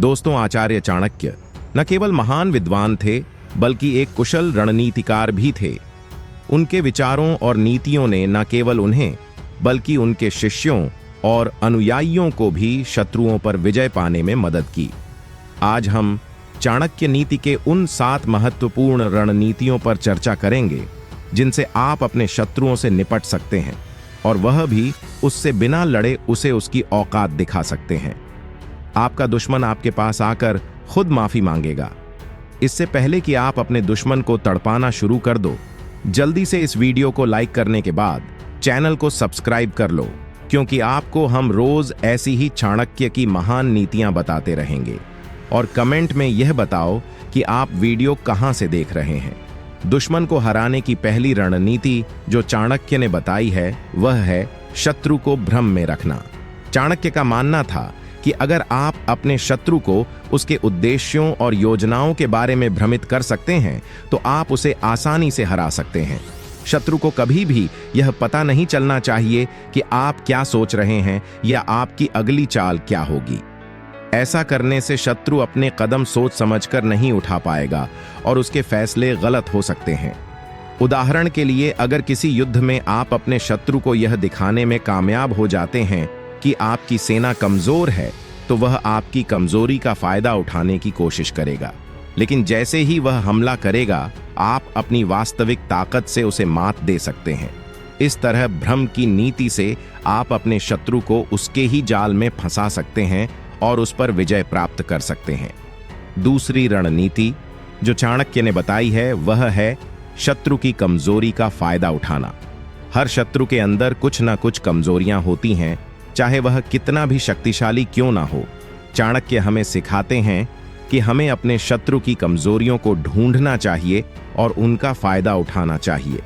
दोस्तों, आचार्य चाणक्य न केवल महान विद्वान थे बल्कि एक कुशल रणनीतिकार भी थे। उनके विचारों और नीतियों ने न केवल उन्हें बल्कि उनके शिष्यों और अनुयायियों को भी शत्रुओं पर विजय पाने में मदद की। आज हम चाणक्य नीति के उन 7 महत्वपूर्ण रणनीतियों पर चर्चा करेंगे जिनसे आप अपने शत्रुओं से निपट सकते हैं और वह भी उससे बिना लड़े उसे उसकी औकात दिखा सकते हैं। आपका दुश्मन आपके पास आकर खुद माफी मांगेगा। इससे पहले कि आप अपने दुश्मन को तड़पाना शुरू कर दो, जल्दी से इस वीडियो को लाइक करने के बाद चैनल को सब्सक्राइब कर लो, क्योंकि आपको हम रोज ऐसी ही चाणक्य की महान नीतियां बताते रहेंगे। और कमेंट में यह बताओ कि आप वीडियो कहां से देख रहे हैं। दुश्मन को हराने की पहली रणनीति जो चाणक्य ने बताई है वह है शत्रु को भ्रम में रखना। चाणक्य का मानना था कि अगर आप अपने शत्रु को उसके उद्देश्यों और योजनाओं के बारे में भ्रमित कर सकते हैं तो आप उसे आसानी से हरा सकते हैं। शत्रु को कभी भी यह पता नहीं चलना चाहिए कि आप क्या सोच रहे हैं या आपकी अगली चाल क्या होगी। ऐसा करने से शत्रु अपने कदम सोच समझकर नहीं उठा पाएगा और उसके फैसले गलत हो सकते हैं। उदाहरण के लिए, अगर किसी युद्ध में आप अपने शत्रु को यह दिखाने में कामयाब हो जाते हैं कि आपकी सेना कमजोर है, तो वह आपकी कमजोरी का फायदा उठाने की कोशिश करेगा। लेकिन जैसे ही वह हमला करेगा, आप अपनी वास्तविक ताकत से उसे मात दे सकते हैं। इस तरह भ्रम की नीति से आप अपने शत्रु को उसके ही जाल में फंसा सकते हैं और उस पर विजय प्राप्त कर सकते हैं। दूसरी रणनीति जो चाणक्य ने बताई है वह है शत्रु की कमजोरी का फायदा उठाना। हर शत्रु के अंदर कुछ ना कुछ कमजोरियां होती हैं, चाहे वह कितना भी शक्तिशाली क्यों ना हो। चाणक्य हमें सिखाते हैं कि हमें अपने शत्रु की कमजोरियों को ढूंढना चाहिए और उनका फायदा उठाना चाहिए।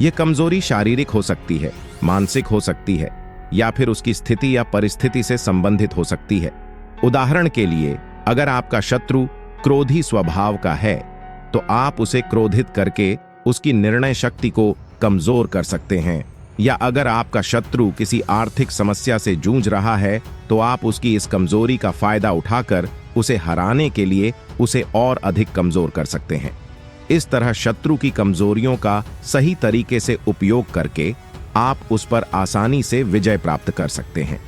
यह कमजोरी शारीरिक हो सकती है, मानसिक हो सकती है या फिर उसकी स्थिति या परिस्थिति से संबंधित हो सकती है। उदाहरण के लिए, अगर आपका शत्रु क्रोधी स्वभाव का है तो आप उसे क्रोधित करके उसकी निर्णय शक्ति को कमजोर कर सकते हैं। या अगर आपका शत्रु किसी आर्थिक समस्या से जूझ रहा है तो आप उसकी इस कमजोरी का फायदा उठाकर उसे हराने के लिए उसे और अधिक कमजोर कर सकते हैं। इस तरह शत्रु की कमजोरियों का सही तरीके से उपयोग करके आप उस पर आसानी से विजय प्राप्त कर सकते हैं।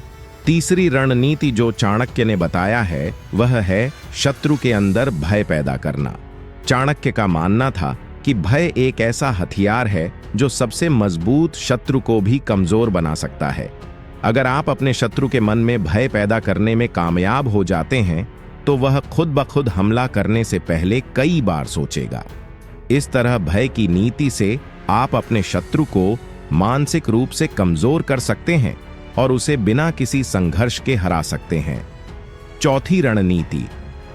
तीसरी रणनीति जो चाणक्य ने बताया है वह है शत्रु के अंदर भय पैदा करना। चाणक्य का मानना था कि भय एक ऐसा हथियार है जो सबसे मजबूत शत्रु को भी कमजोर बना सकता है। अगर आप अपने शत्रु के मन में भय पैदा करने में कामयाब हो जाते हैं तो वह खुद ब खुद हमला करने से पहले कई बार सोचेगा। इस तरह भय की नीति से आप अपने शत्रु को मानसिक रूप से कमजोर कर सकते हैं और उसे बिना किसी संघर्ष के हरा सकते हैं। चौथी रणनीति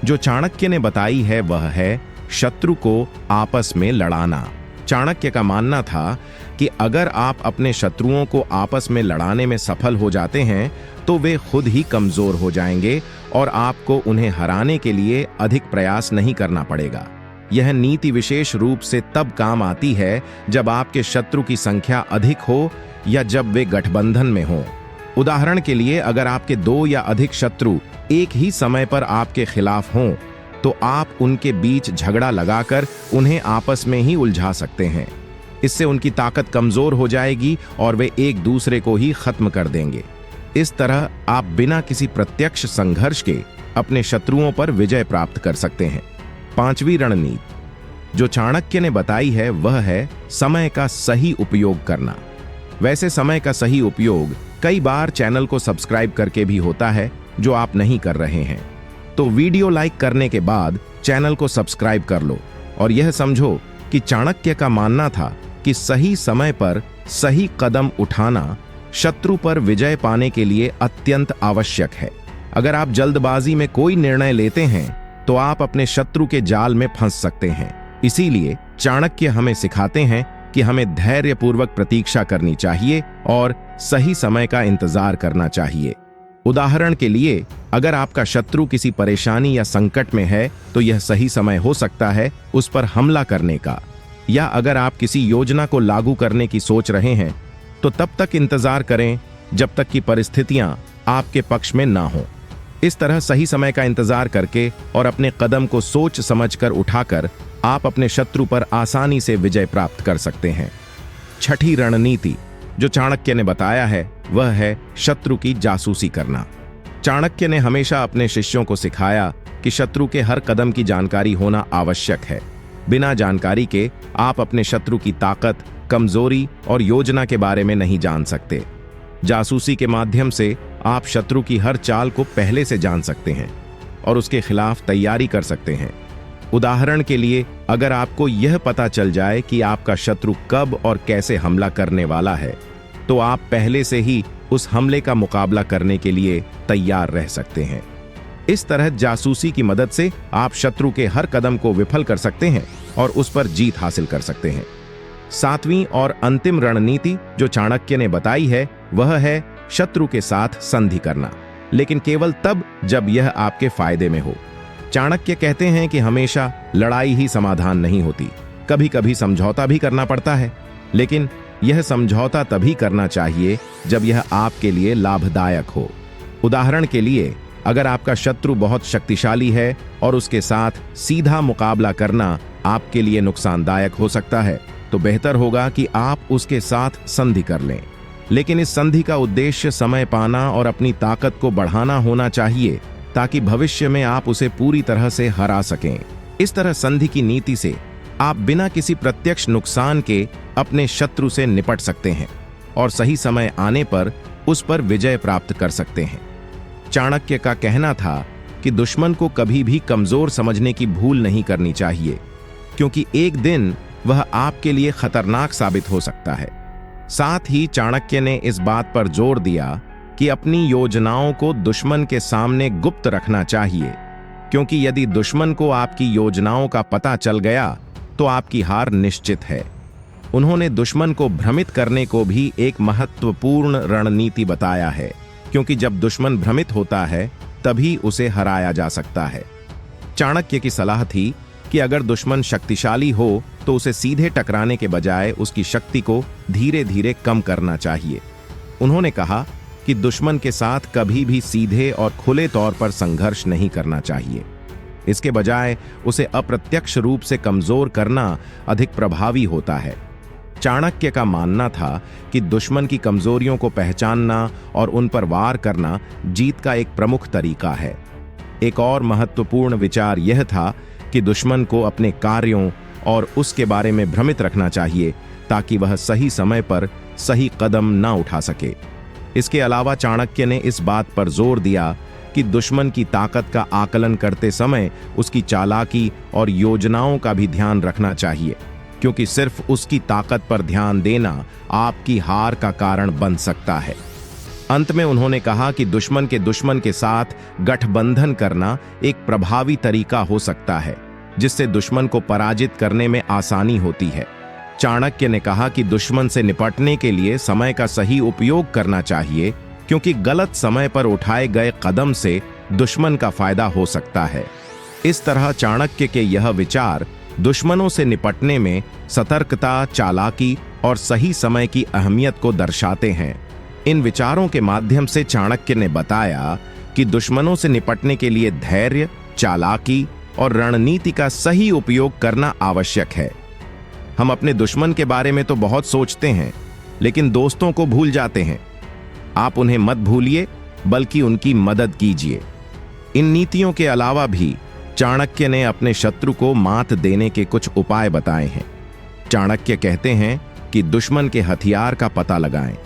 जो चाणक्य ने बताई है वह है शत्रु को आपस में लड़ाना। चाणक्य का मानना था कि अगर आप अपने शत्रुओं को आपस में लड़ाने में सफल हो जाते हैं तो वे खुद ही कमजोर हो जाएंगे और आपको उन्हें हराने के लिए अधिक प्रयास नहीं करना पड़ेगा। यह नीति विशेष रूप से तब काम आती है जब आपके शत्रु की संख्या अधिक हो या जब वे गठबंधन में हों। उदाहरण के लिए, अगर आपके 2 या अधिक शत्रु एक ही समय पर आपके खिलाफ हों तो आप उनके बीच झगड़ा लगाकर उन्हें आपस में ही उलझा सकते हैं। इससे उनकी ताकत कमजोर हो जाएगी और वे एक दूसरे को ही खत्म कर देंगे। इस तरह आप बिना किसी प्रत्यक्ष संघर्ष के अपने शत्रुओं पर विजय प्राप्त कर सकते हैं। पांचवी रणनीति जो चाणक्य ने बताई है वह है समय का सही उपयोग करना। वैसे समय का सही उपयोग कई बार चैनल को सब्सक्राइब करके भी होता है, जो आप नहीं कर रहे हैं। तो वीडियो लाइक करने के बाद चैनल को सब्सक्राइब कर लो और यह समझो कि चाणक्य का मानना था कि सही समय पर सही कदम उठाना शत्रु पर विजय पाने के लिए अत्यंत आवश्यक है। अगर आप जल्दबाजी में कोई निर्णय लेते हैं तो आप अपने शत्रु के जाल में फंस सकते हैं। इसीलिए चाणक्य हमें सिखाते हैं कि हमें धैर्यपूर्वक प्रतीक्षा करनी चाहिए और सही समय का इंतजार करना चाहिए। उदाहरण के लिए, अगर आपका शत्रु किसी परेशानी या संकट में है तो यह सही समय हो सकता है उस पर हमला करने का। या अगर आप किसी योजना को लागू करने की सोच रहे हैं तो तब तक इंतजार करें जब तक कि परिस्थितियां आपके पक्ष में ना हो। इस तरह सही समय का इंतजार करके और अपने कदम को सोच समझकर उठाकर आप अपने शत्रु पर आसानी से विजय प्राप्त कर सकते हैं। छठी रणनीति जो चाणक्य ने बताया है वह है शत्रु की जासूसी करना। चाणक्य ने हमेशा अपने शिष्यों को सिखाया कि शत्रु के हर कदम की जानकारी होना आवश्यक है। बिना जानकारी के आप अपने शत्रु की ताकत, कमजोरी और योजना के बारे में नहीं जान सकते। जासूसी के माध्यम से आप शत्रु की हर चाल को पहले से जान सकते हैं और उसके खिलाफ तैयारी कर सकते हैं। उदाहरण के लिए, अगर आपको यह पता चल जाए कि आपका शत्रु कब और कैसे हमला करने वाला है, तो आप पहले से ही उस हमले का मुकाबला करने के लिए तैयार रह सकते हैं। इस तरह जासूसी की मदद से आप शत्रु के हर कदम को विफल कर सकते हैं और उस पर जीत हासिल कर सकते हैं। सातवीं और अंतिम रणनीति जो चाणक्य ने बताई है वह है शत्रु के साथ संधि करना, लेकिन केवल तब जब यह आपके फायदे में हो। चाणक्य कहते हैं कि हमेशा लड़ाई ही समाधान नहीं होती, कभी कभी समझौता भी करना पड़ता है, लेकिन यह समझौता तभी करना चाहिए जब यह आपके लिए लाभदायक हो। उदाहरण के लिए, अगर आपका शत्रु बहुत शक्तिशाली है और उसके साथ सीधा मुकाबला करना आपके लिए नुकसानदायक हो सकता है, तो बेहतर होगा कि आप उसके साथ संधि कर लें। लेकिन इस संधि का उद्देश्य समय पाना और अपनी ताकत को बढ़ाना होना चाहिए, ताकि भविष्य में आप उसे पूरी तरह से हरा सकें। इस तरह संधि की नीति से आप बिना किसी प्रत्यक्ष नुकसान के अपने शत्रु से निपट सकते हैं और सही समय आने पर उस पर विजय प्राप्त कर सकते हैं। चाणक्य का कहना था कि दुश्मन को कभी भी कमजोर समझने की भूल नहीं करनी चाहिए, क्योंकि एक दिन वह आपके लिए खतरनाक साबित हो सकता है। साथ ही चाणक्य ने इस बात पर जोर दिया कि अपनी योजनाओं को दुश्मन के सामने गुप्त रखना चाहिए, क्योंकि यदि दुश्मन को आपकी योजनाओं का पता चल गया तो आपकी हार निश्चित है। उन्होंने दुश्मन को भ्रमित करने को भी एक महत्वपूर्ण रणनीति बताया है, क्योंकि जब दुश्मन भ्रमित होता है तभी उसे हराया जा सकता है। चाणक्य की सलाह थी कि अगर दुश्मन शक्तिशाली हो तो उसे सीधे टकराने के बजाय उसकी शक्ति को धीरे धीरे कम करना चाहिए। उन्होंने कहा कि दुश्मन के साथ कभी भी सीधे और खुले तौर पर संघर्ष नहीं करना चाहिए। इसके बजाय उसे अप्रत्यक्ष रूप से कमजोर करना अधिक प्रभावी होता है। चाणक्य का मानना था कि दुश्मन की कमजोरियों को पहचानना और उन पर वार करना जीत का एक प्रमुख तरीका है। एक और महत्वपूर्ण विचार यह था कि दुश्मन को अपने कार्यों और उसके बारे में भ्रमित रखना चाहिए, ताकि वह सही समय पर सही कदम न उठा सके। इसके अलावा चाणक्य ने इस बात पर जोर दिया कि दुश्मन की ताकत का आकलन करते समय उसकी चालाकी और योजनाओं का भी ध्यान रखना चाहिए, क्योंकि सिर्फ उसकी ताकत पर ध्यान देना आपकी हार का कारण बन सकता है। अंत में उन्होंने कहा कि दुश्मन के साथ गठबंधन करना एक प्रभावी तरीका हो सकता है, जिससे दुश्मन को पराजित करने में आसानी होती है। चाणक्य ने कहा कि दुश्मन से निपटने के लिए समय का सही उपयोग करना चाहिए, क्योंकि गलत समय पर उठाए गए कदम से दुश्मन का फायदा हो सकता है। इस तरह चाणक्य के यह विचार दुश्मनों से निपटने में सतर्कता, चालाकी और सही समय की अहमियत को दर्शाते हैं। इन विचारों के माध्यम से चाणक्य ने बताया कि दुश्मनों से निपटने के लिए धैर्य, चालाकी और रणनीति का सही उपयोग करना आवश्यक है। हम अपने दुश्मन के बारे में तो बहुत सोचते हैं, लेकिन दोस्तों को भूल जाते हैं। आप उन्हें मत भूलिए, बल्कि उनकी मदद कीजिए। इन नीतियों के अलावा भी चाणक्य ने अपने शत्रु को मात देने के कुछ उपाय बताए हैं। चाणक्य कहते हैं कि दुश्मन के हथियार का पता लगाएं।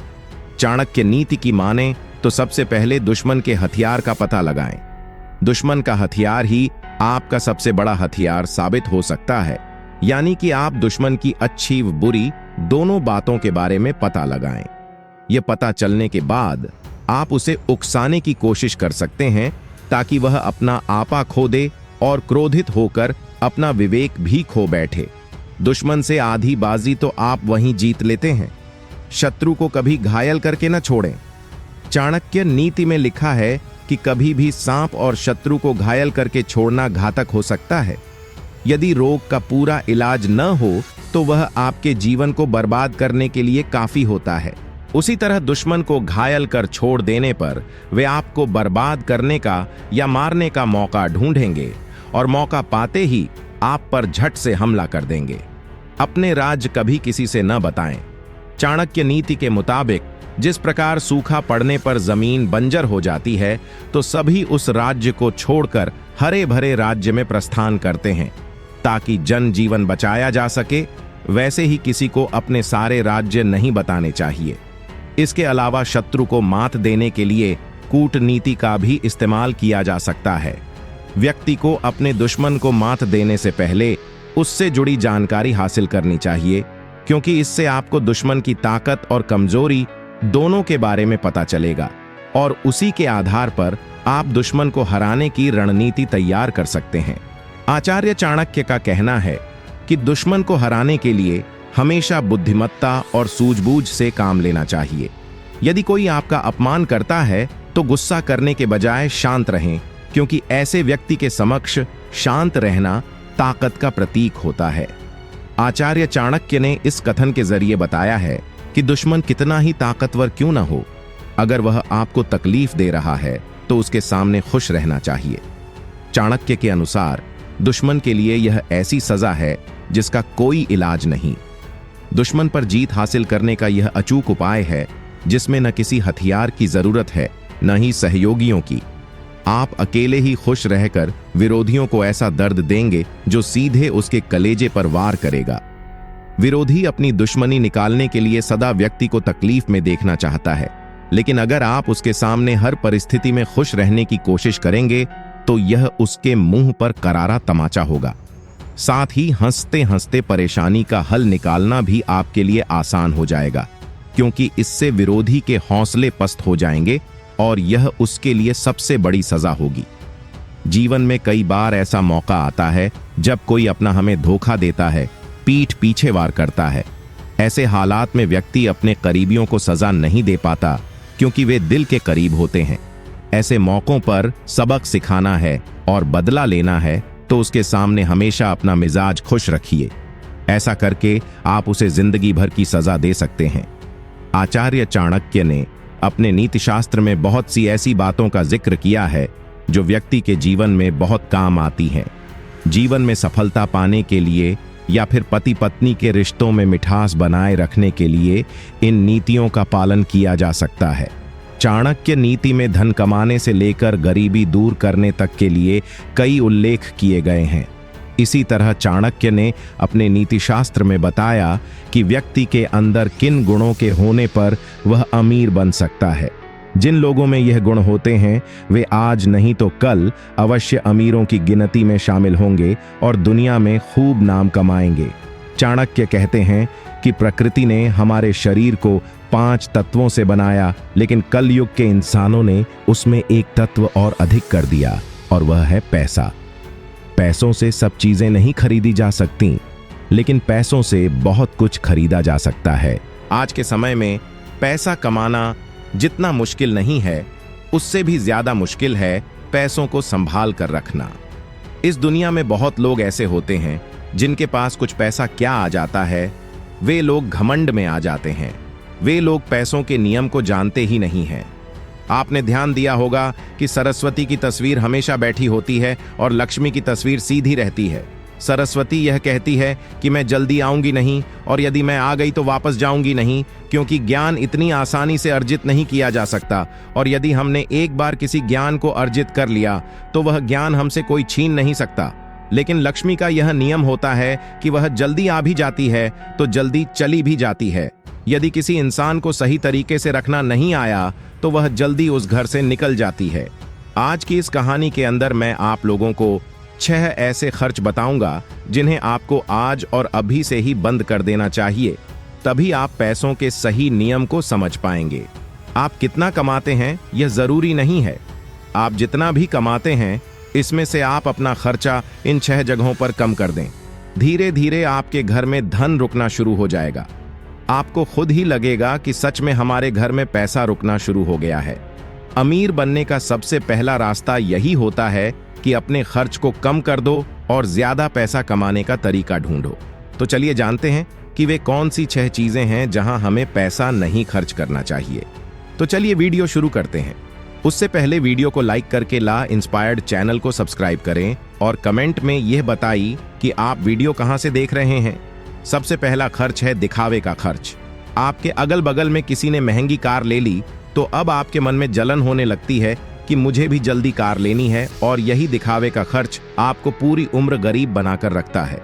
चाणक्य नीति की माने तो सबसे पहले दुश्मन के हथियार का पता लगाएं। दुश्मन का हथियार ही आपका सबसे बड़ा हथियार साबित हो सकता है, यानी कि आप दुश्मन की अच्छी व बुरी दोनों बातों के बारे में पता लगाएं। यह पता चलने के बाद आप उसे उकसाने की कोशिश कर सकते हैं, ताकि वह अपना आपा खो दे और क्रोधित होकर अपना विवेक भी खो बैठे। दुश्मन से आधी बाजी तो आप वहीं जीत लेते हैं। शत्रु को कभी घायल करके न छोड़ें। चाणक्य नीति में लिखा है कि कभी भी सांप और शत्रु को घायल करके छोड़ना घातक हो सकता है। यदि रोग का पूरा इलाज न हो तो वह आपके जीवन को बर्बाद करने के लिए काफी होता है। उसी तरह दुश्मन को घायल कर छोड़ देने पर वे आपको बर्बाद करने का या मारने का मौका ढूंढेंगे और मौका पाते ही आप पर झट से हमला कर देंगे। अपने राज कभी किसी से न बताएं। चाणक्य नीति के मुताबिक जिस प्रकार सूखा पड़ने पर जमीन बंजर हो जाती है, तो सभी उस राज्य को छोड़कर हरे भरे राज्य में प्रस्थान करते हैं ताकि जन जीवन बचाया जा सके। वैसे ही किसी को अपने सारे राज्य नहीं बताने चाहिए। इसके अलावा शत्रु को मात देने के लिए कूटनीति का भी इस्तेमाल किया जा सकता है। व्यक्ति को अपने दुश्मन को मात देने से पहले उससे जुड़ी जानकारी हासिल करनी चाहिए, क्योंकि इससे आपको दुश्मन की ताकत और कमजोरी दोनों के बारे में पता चलेगा और उसी के आधार पर आप दुश्मन को हराने की रणनीति तैयार कर सकते हैं। आचार्य चाणक्य का कहना है कि दुश्मन को हराने के लिए हमेशा बुद्धिमत्ता और सूझबूझ से काम लेना चाहिए। यदि कोई आपका अपमान करता है तो गुस्सा करने के बजाय शांत रहें, क्योंकि ऐसे व्यक्ति के समक्ष शांत रहना ताकत का प्रतीक होता है। आचार्य चाणक्य ने इस कथन के जरिए बताया है कि दुश्मन कितना ही ताकतवर क्यों न हो, अगर वह आपको तकलीफ दे रहा है तो उसके सामने खुश रहना चाहिए। चाणक्य के अनुसार दुश्मन के लिए यह ऐसी सजा है जिसका कोई इलाज नहीं। दुश्मन पर जीत हासिल करने का यह अचूक उपाय है जिसमें न किसी हथियार की जरूरत है न ही सहयोगियों की। आप अकेले ही खुश रहकर विरोधियों को ऐसा दर्द देंगे जो सीधे उसके कलेजे पर वार करेगा। विरोधी अपनी दुश्मनी निकालने के लिए सदा व्यक्ति को तकलीफ में देखना चाहता है, लेकिन अगर आप उसके सामने हर परिस्थिति में खुश रहने की कोशिश करेंगे तो यह उसके मुंह पर करारा तमाचा होगा। साथ ही हंसते हंसते परेशानी का हल निकालना भी आपके लिए आसान हो जाएगा, क्योंकि इससे विरोधी के हौसले पस्त हो जाएंगे और यह उसके लिए सबसे बड़ी सजा होगी। जीवन में कई बार ऐसा मौका आता है जब कोई अपना हमें धोखा देता है, पीठ पीछे वार करता है। ऐसे हालात में व्यक्ति अपने करीबियों को सजा नहीं दे पाता, क्योंकि वे दिल के करीब होते हैं। ऐसे मौकों पर सबक सिखाना है और बदला लेना है तो उसके सामने हमेशा अपना मिजाज खुश रखिए। ऐसा करके आप उसे जिंदगी भर की सजा दे सकते हैं। आचार्य चाणक्य ने अपने नीतिशास्त्र में बहुत सी ऐसी बातों का जिक्र किया है जो व्यक्ति के जीवन में बहुत काम आती हैं। जीवन में सफलता पाने के लिए या फिर पति पत्नी के रिश्तों में मिठास बनाए रखने के लिए इन नीतियों का पालन किया जा सकता है। चाणक्य नीति में धन कमाने से लेकर गरीबी दूर करने तक के लिए कई उल्लेख किए गए हैं। इसी तरह चाणक्य ने अपने नीतिशास्त्र में बताया कि व्यक्ति के अंदर किन गुणों के होने पर वह अमीर बन सकता है। जिन लोगों में यह गुण होते हैं वे आज नहीं तो कल अवश्य अमीरों की गिनती में शामिल होंगे और दुनिया में खूब नाम कमाएंगे। चाणक्य कहते हैं कि प्रकृति ने हमारे शरीर को 5 तत्वों से बनाया, लेकिन कलयुग के इंसानों ने उसमें एक तत्व और अधिक कर दिया और वह है पैसा। पैसों से सब चीजें नहीं खरीदी जा सकती, लेकिन पैसों से बहुत कुछ खरीदा जा सकता है। आज के समय में पैसा कमाना जितना मुश्किल नहीं है, उससे भी ज्यादा मुश्किल है पैसों को संभाल कर रखना। इस दुनिया में बहुत लोग ऐसे होते हैं जिनके पास कुछ पैसा क्या आ जाता है, वे लोग घमंड में आ जाते हैं। वे लोग पैसों के नियम को जानते ही नहीं हैं। आपने ध्यान दिया होगा कि सरस्वती की तस्वीर हमेशा बैठी होती है और लक्ष्मी की तस्वीर सीधी रहती है। सरस्वती यह कहती है कि मैं जल्दी आऊंगी नहीं, और यदि मैं आ गई तो वापस जाऊंगी नहीं, क्योंकि ज्ञान इतनी आसानी से अर्जित नहीं किया जा सकता, और यदि हमने एक बार किसी ज्ञान को अर्जित कर लिया तो वह ज्ञान हमसे कोई छीन नहीं सकता। लेकिन लक्ष्मी का यह नियम होता है कि वह जल्दी आ भी जाती है तो जल्दी चली भी जाती है। यदि किसी इंसान को सही तरीके से रखना नहीं आया तो वह जल्दी उस घर से निकल जाती है। आज की इस कहानी के अंदर मैं आप लोगों को 6 ऐसे खर्च बताऊंगा जिन्हें आपको आज और अभी से ही बंद कर देना चाहिए, तभी आप पैसों के सही नियम को समझ पाएंगे। आप कितना कमाते हैं यह जरूरी नहीं है। आप जितना भी कमाते हैं इसमें से आप अपना खर्चा इन 6 जगहों पर कम कर दें। धीरे धीरे आपके घर में धन रुकना शुरू हो जाएगा। आपको खुद ही लगेगा कि सच में हमारे घर में पैसा रुकना शुरू हो गया है। अमीर बनने का सबसे पहला रास्ता यही होता है कि अपने खर्च को कम कर दो और ज्यादा पैसा कमाने का तरीका ढूंढो। तो चलिए जानते हैं कि वे कौन सी 6 चीजें हैं जहां हमें पैसा नहीं खर्च करना चाहिए। तो चलिए वीडियो शुरू करते हैं। उससे पहले वीडियो को लाइक करके ला इंस्पायर्ड चैनल को सब्सक्राइब करें और कमेंट में यह बताइए कि आप वीडियो कहां से देख रहे हैं। सबसे पहला खर्च है दिखावे का खर्च। आपके अगल बगल में किसी ने महंगी कार ले ली तो अब आपके मन में जलन होने लगती है कि मुझे भी जल्दी कार लेनी है, और यही दिखावे का खर्च आपको पूरी उम्र गरीब बनाकर रखता है।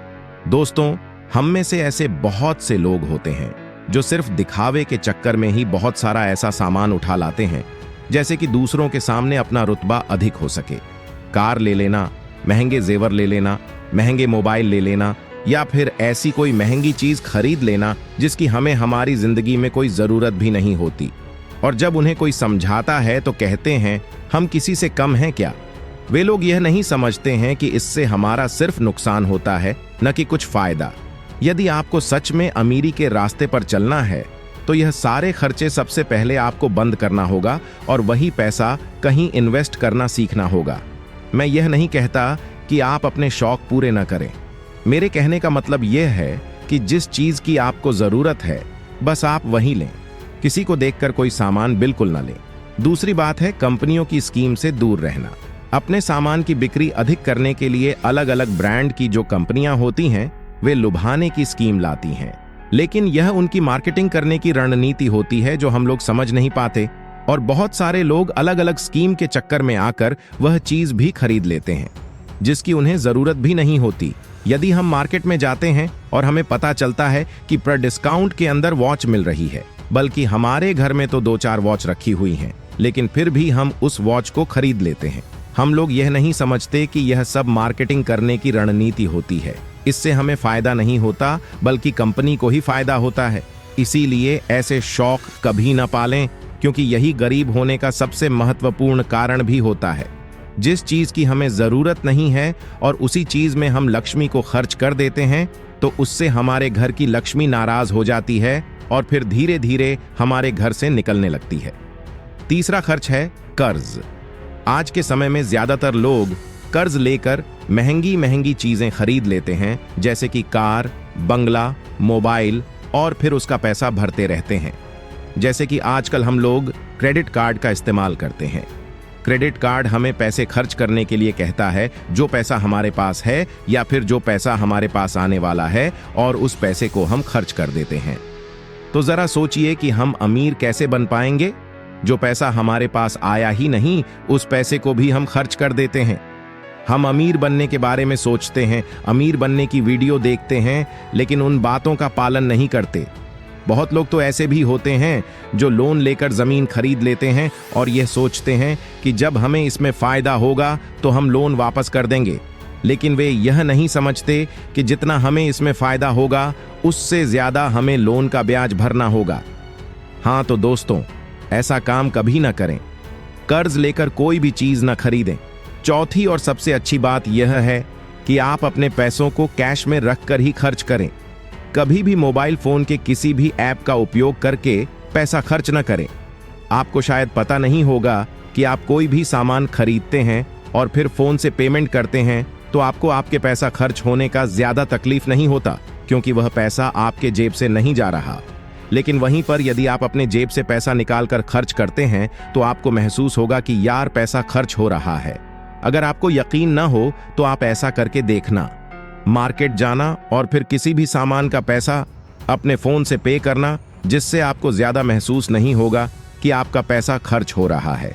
दोस्तों, हम में से ऐसे बहुत से लोग होते हैं जो सिर्फ दिखावे के चक्कर में ही बहुत सारा ऐसा सामान उठा लाते हैं, जैसे कि दूसरों के सामने अपना रुतबा अधिक हो सके। कार ले लेना, महंगे जेवर ले लेना, महंगे मोबाइल ले लेना, या फिर ऐसी कोई महंगी चीज खरीद लेना जिसकी हमें हमारी जिंदगी में कोई जरूरत भी नहीं होती। और जब उन्हें कोई समझाता है तो कहते हैं हम किसी से कम हैं क्या। वे लोग यह नहीं समझते हैं कि इससे हमारा सिर्फ नुकसान होता है, न कि कुछ फायदा। यदि आपको सच में अमीरी के रास्ते पर चलना है तो यह सारे खर्चे सबसे पहले आपको बंद करना होगा और वही पैसा कहीं इन्वेस्ट करना सीखना होगा। मैं यह नहीं कहता कि आप अपने शौक पूरे न करें। मेरे कहने का मतलब यह है कि जिस चीज की आपको जरूरत है बस आप वही लें। किसी को देखकर कोई सामान बिल्कुल न लें। दूसरी बात है कंपनियों की स्कीम से दूर रहना। अपने सामान की बिक्री अधिक करने के लिए अलग अलग ब्रांड की जो कंपनियां होती हैं वे लुभाने की स्कीम लाती हैं, लेकिन यह उनकी मार्केटिंग करने की रणनीति होती है जो हम लोग समझ नहीं पाते, और बहुत सारे लोग अलग अलग स्कीम के चक्कर में आकर वह चीज भी खरीद लेते हैं जिसकी उन्हें जरूरत भी नहीं होती। यदि हम मार्केट में जाते हैं और हमें पता चलता है कि पर डिस्काउंट के अंदर वॉच मिल रही है, बल्कि हमारे घर में तो 2-4 वॉच रखी हुई हैं, लेकिन फिर भी हम उस वॉच को खरीद लेते हैं। हम लोग यह नहीं समझते कि यह सब मार्केटिंग करने की रणनीति होती है। इससे हमें फायदा नहीं होता बल्कि कंपनी को ही फायदा होता है। इसीलिए ऐसे शौक कभी न पालें, क्योंकि यही गरीब होने का सबसे महत्वपूर्ण कारण भी होता है। जिस चीज की हमें जरूरत नहीं है और उसी चीज में हम लक्ष्मी को खर्च कर देते हैं तो उससे हमारे घर की लक्ष्मी नाराज हो जाती है और फिर धीरे धीरे हमारे घर से निकलने लगती है। तीसरा खर्च है कर्ज। आज के समय में ज्यादातर लोग कर्ज लेकर महंगी महंगी चीजें खरीद लेते हैं, जैसे कि कार, बंगला, मोबाइल, और फिर उसका पैसा भरते रहते हैं। जैसे कि आजकल हम लोग क्रेडिट कार्ड का इस्तेमाल करते हैं। क्रेडिट कार्ड हमें पैसे खर्च करने के लिए कहता है, जो पैसा हमारे पास है या फिर जो पैसा हमारे पास आने वाला है, और उस पैसे को हम खर्च कर देते हैं। तो जरा सोचिए कि हम अमीर कैसे बन पाएंगे। जो पैसा हमारे पास आया ही नहीं उस पैसे को भी हम खर्च कर देते हैं। हम अमीर बनने के बारे में सोचते हैं, अमीर बनने की वीडियो देखते हैं, लेकिन उन बातों का पालन नहीं करते। बहुत लोग तो ऐसे भी होते हैं जो लोन लेकर जमीन खरीद लेते हैं और यह सोचते हैं कि जब हमें इसमें फायदा होगा तो हम लोन वापस कर देंगे, लेकिन वे यह नहीं समझते कि जितना हमें इसमें फायदा होगा उससे ज्यादा हमें लोन का ब्याज भरना होगा। हाँ तो दोस्तों, ऐसा काम कभी ना करें। कर्ज लेकर कोई भी चीज ना खरीदें। चौथी और सबसे अच्छी बात यह है कि आप अपने पैसों को कैश में रखकर ही खर्च करें। कभी भी मोबाइल फोन के किसी भी ऐप का उपयोग करके पैसा खर्च न करें। आपको शायद पता नहीं होगा कि आप कोई भी सामान खरीदते हैं और फिर फोन से पेमेंट करते हैं तो आपको आपके पैसा खर्च होने का ज्यादा तकलीफ नहीं होता, क्योंकि वह पैसा आपके जेब से नहीं जा रहा। लेकिन वहीं पर यदि आप अपने जेब से पैसा निकालकर खर्च करते हैं तो आपको महसूस होगा कि यार पैसा खर्च हो रहा है। अगर आपको यकीन न हो तो आप ऐसा करके देखना। मार्केट जाना और फिर किसी भी सामान का पैसा अपने फोन से पे करना, जिससे आपको ज्यादा महसूस नहीं होगा कि आपका पैसा खर्च हो रहा है।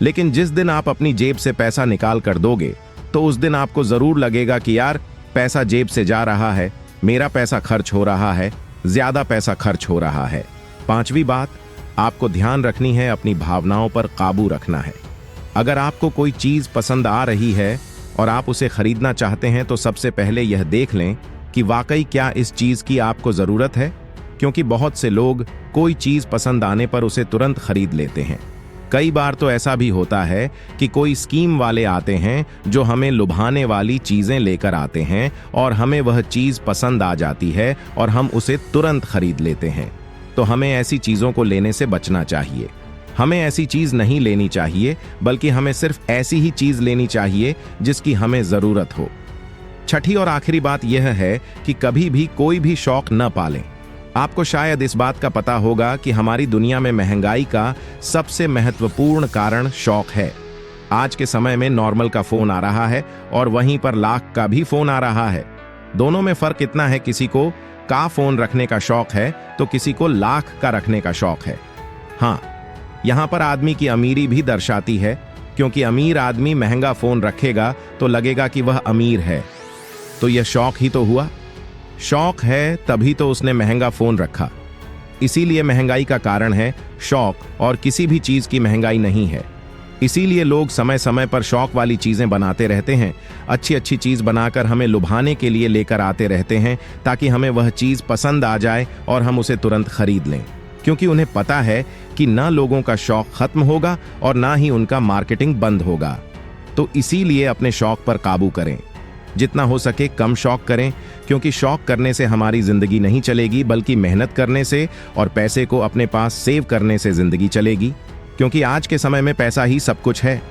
लेकिन जिस दिन आप अपनी जेब से पैसा निकाल कर दोगे तो उस दिन आपको जरूर लगेगा कि यार पैसा जेब से जा रहा है, मेरा पैसा खर्च हो रहा है, ज्यादा पैसा खर्च हो रहा है। पांचवी बात, आपको ध्यान रखनी है, अपनी भावनाओं पर काबू रखना है। अगर आपको कोई चीज पसंद आ रही है और आप उसे खरीदना चाहते हैं तो सबसे पहले यह देख लें कि वाकई क्या इस चीज की आपको जरूरत है, क्योंकि बहुत से लोग कोई चीज पसंद आने पर उसे तुरंत खरीद लेते हैं। कई बार तो ऐसा भी होता है कि कोई स्कीम वाले आते हैं जो हमें लुभाने वाली चीजें लेकर आते हैं और हमें वह चीज पसंद आ जाती है और हम उसे तुरंत खरीद लेते हैं। तो हमें ऐसी चीजों को लेने से बचना चाहिए। हमें ऐसी चीज नहीं लेनी चाहिए, बल्कि हमें सिर्फ ऐसी ही चीज लेनी चाहिए जिसकी हमें जरूरत हो। छठी और आखिरी बात यह है कि कभी भी कोई भी शौक न पालें। आपको शायद इस बात का पता होगा कि हमारी दुनिया में महंगाई का सबसे महत्वपूर्ण कारण शौक है। आज के समय में नॉर्मल का फोन आ रहा है और वहीं पर लाख का भी फोन आ रहा है। दोनों में फर्क इतना है, किसी को का फोन रखने का शौक है तो किसी को लाख का रखने का शौक है। हाँ, यहां पर आदमी की अमीरी भी दर्शाती है, क्योंकि अमीर आदमी महंगा फोन रखेगा तो लगेगा कि वह अमीर है, तो यह शौक ही तो हुआ। शौक है तभी तो उसने महंगा फोन रखा। इसीलिए महंगाई का कारण है शौक, और किसी भी चीज की महंगाई नहीं है। इसीलिए लोग समय समय पर शौक वाली चीजें बनाते रहते हैं, अच्छी अच्छी चीज बनाकर हमें लुभाने के लिए लेकर आते रहते हैं, ताकि हमें वह चीज पसंद आ जाए और हम उसे तुरंत खरीद लें, क्योंकि उन्हें पता है कि ना लोगों का शौक खत्म होगा और ना ही उनका मार्केटिंग बंद होगा। तो इसीलिए अपने शौक पर काबू करें, जितना हो सके कम शौक करें, क्योंकि शौक करने से हमारी जिंदगी नहीं चलेगी, बल्कि मेहनत करने से और पैसे को अपने पास सेव करने से जिंदगी चलेगी। क्योंकि आज के समय में पैसा ही सब कुछ है।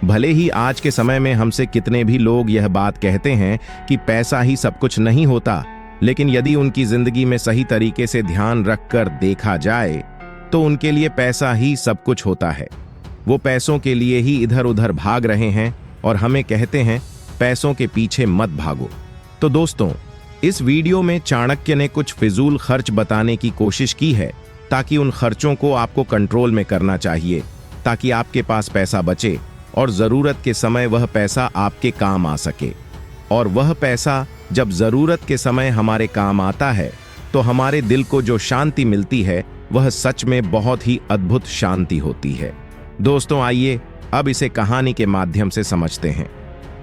भले ही आज के समय में हमसे कितने भी लोग यह बात कहते हैं कि पैसा ही सब कुछ नहीं होता, लेकिन यदि उनकी जिंदगी में सही तरीके से ध्यान रखकर देखा जाए तो उनके लिए पैसा ही सब कुछ होता है। वो पैसों के लिए ही इधर उधर भाग रहे हैं और हमें कहते हैं पैसों के पीछे मत भागो। तो दोस्तों, इस वीडियो में चाणक्य ने कुछ फिजूल खर्च बताने की कोशिश की है, ताकि उन खर्चों को आपको कंट्रोल में करना चाहिए, ताकि आपके पास पैसा बचे और जरूरत के समय वह पैसा आपके काम आ सके। और वह पैसा जब जरूरत के समय हमारे काम आता है तो हमारे दिल को जो शांति मिलती है वह सच में बहुत ही अद्भुत शांति होती है। दोस्तों, आइए अब इसे कहानी के माध्यम से समझते हैं।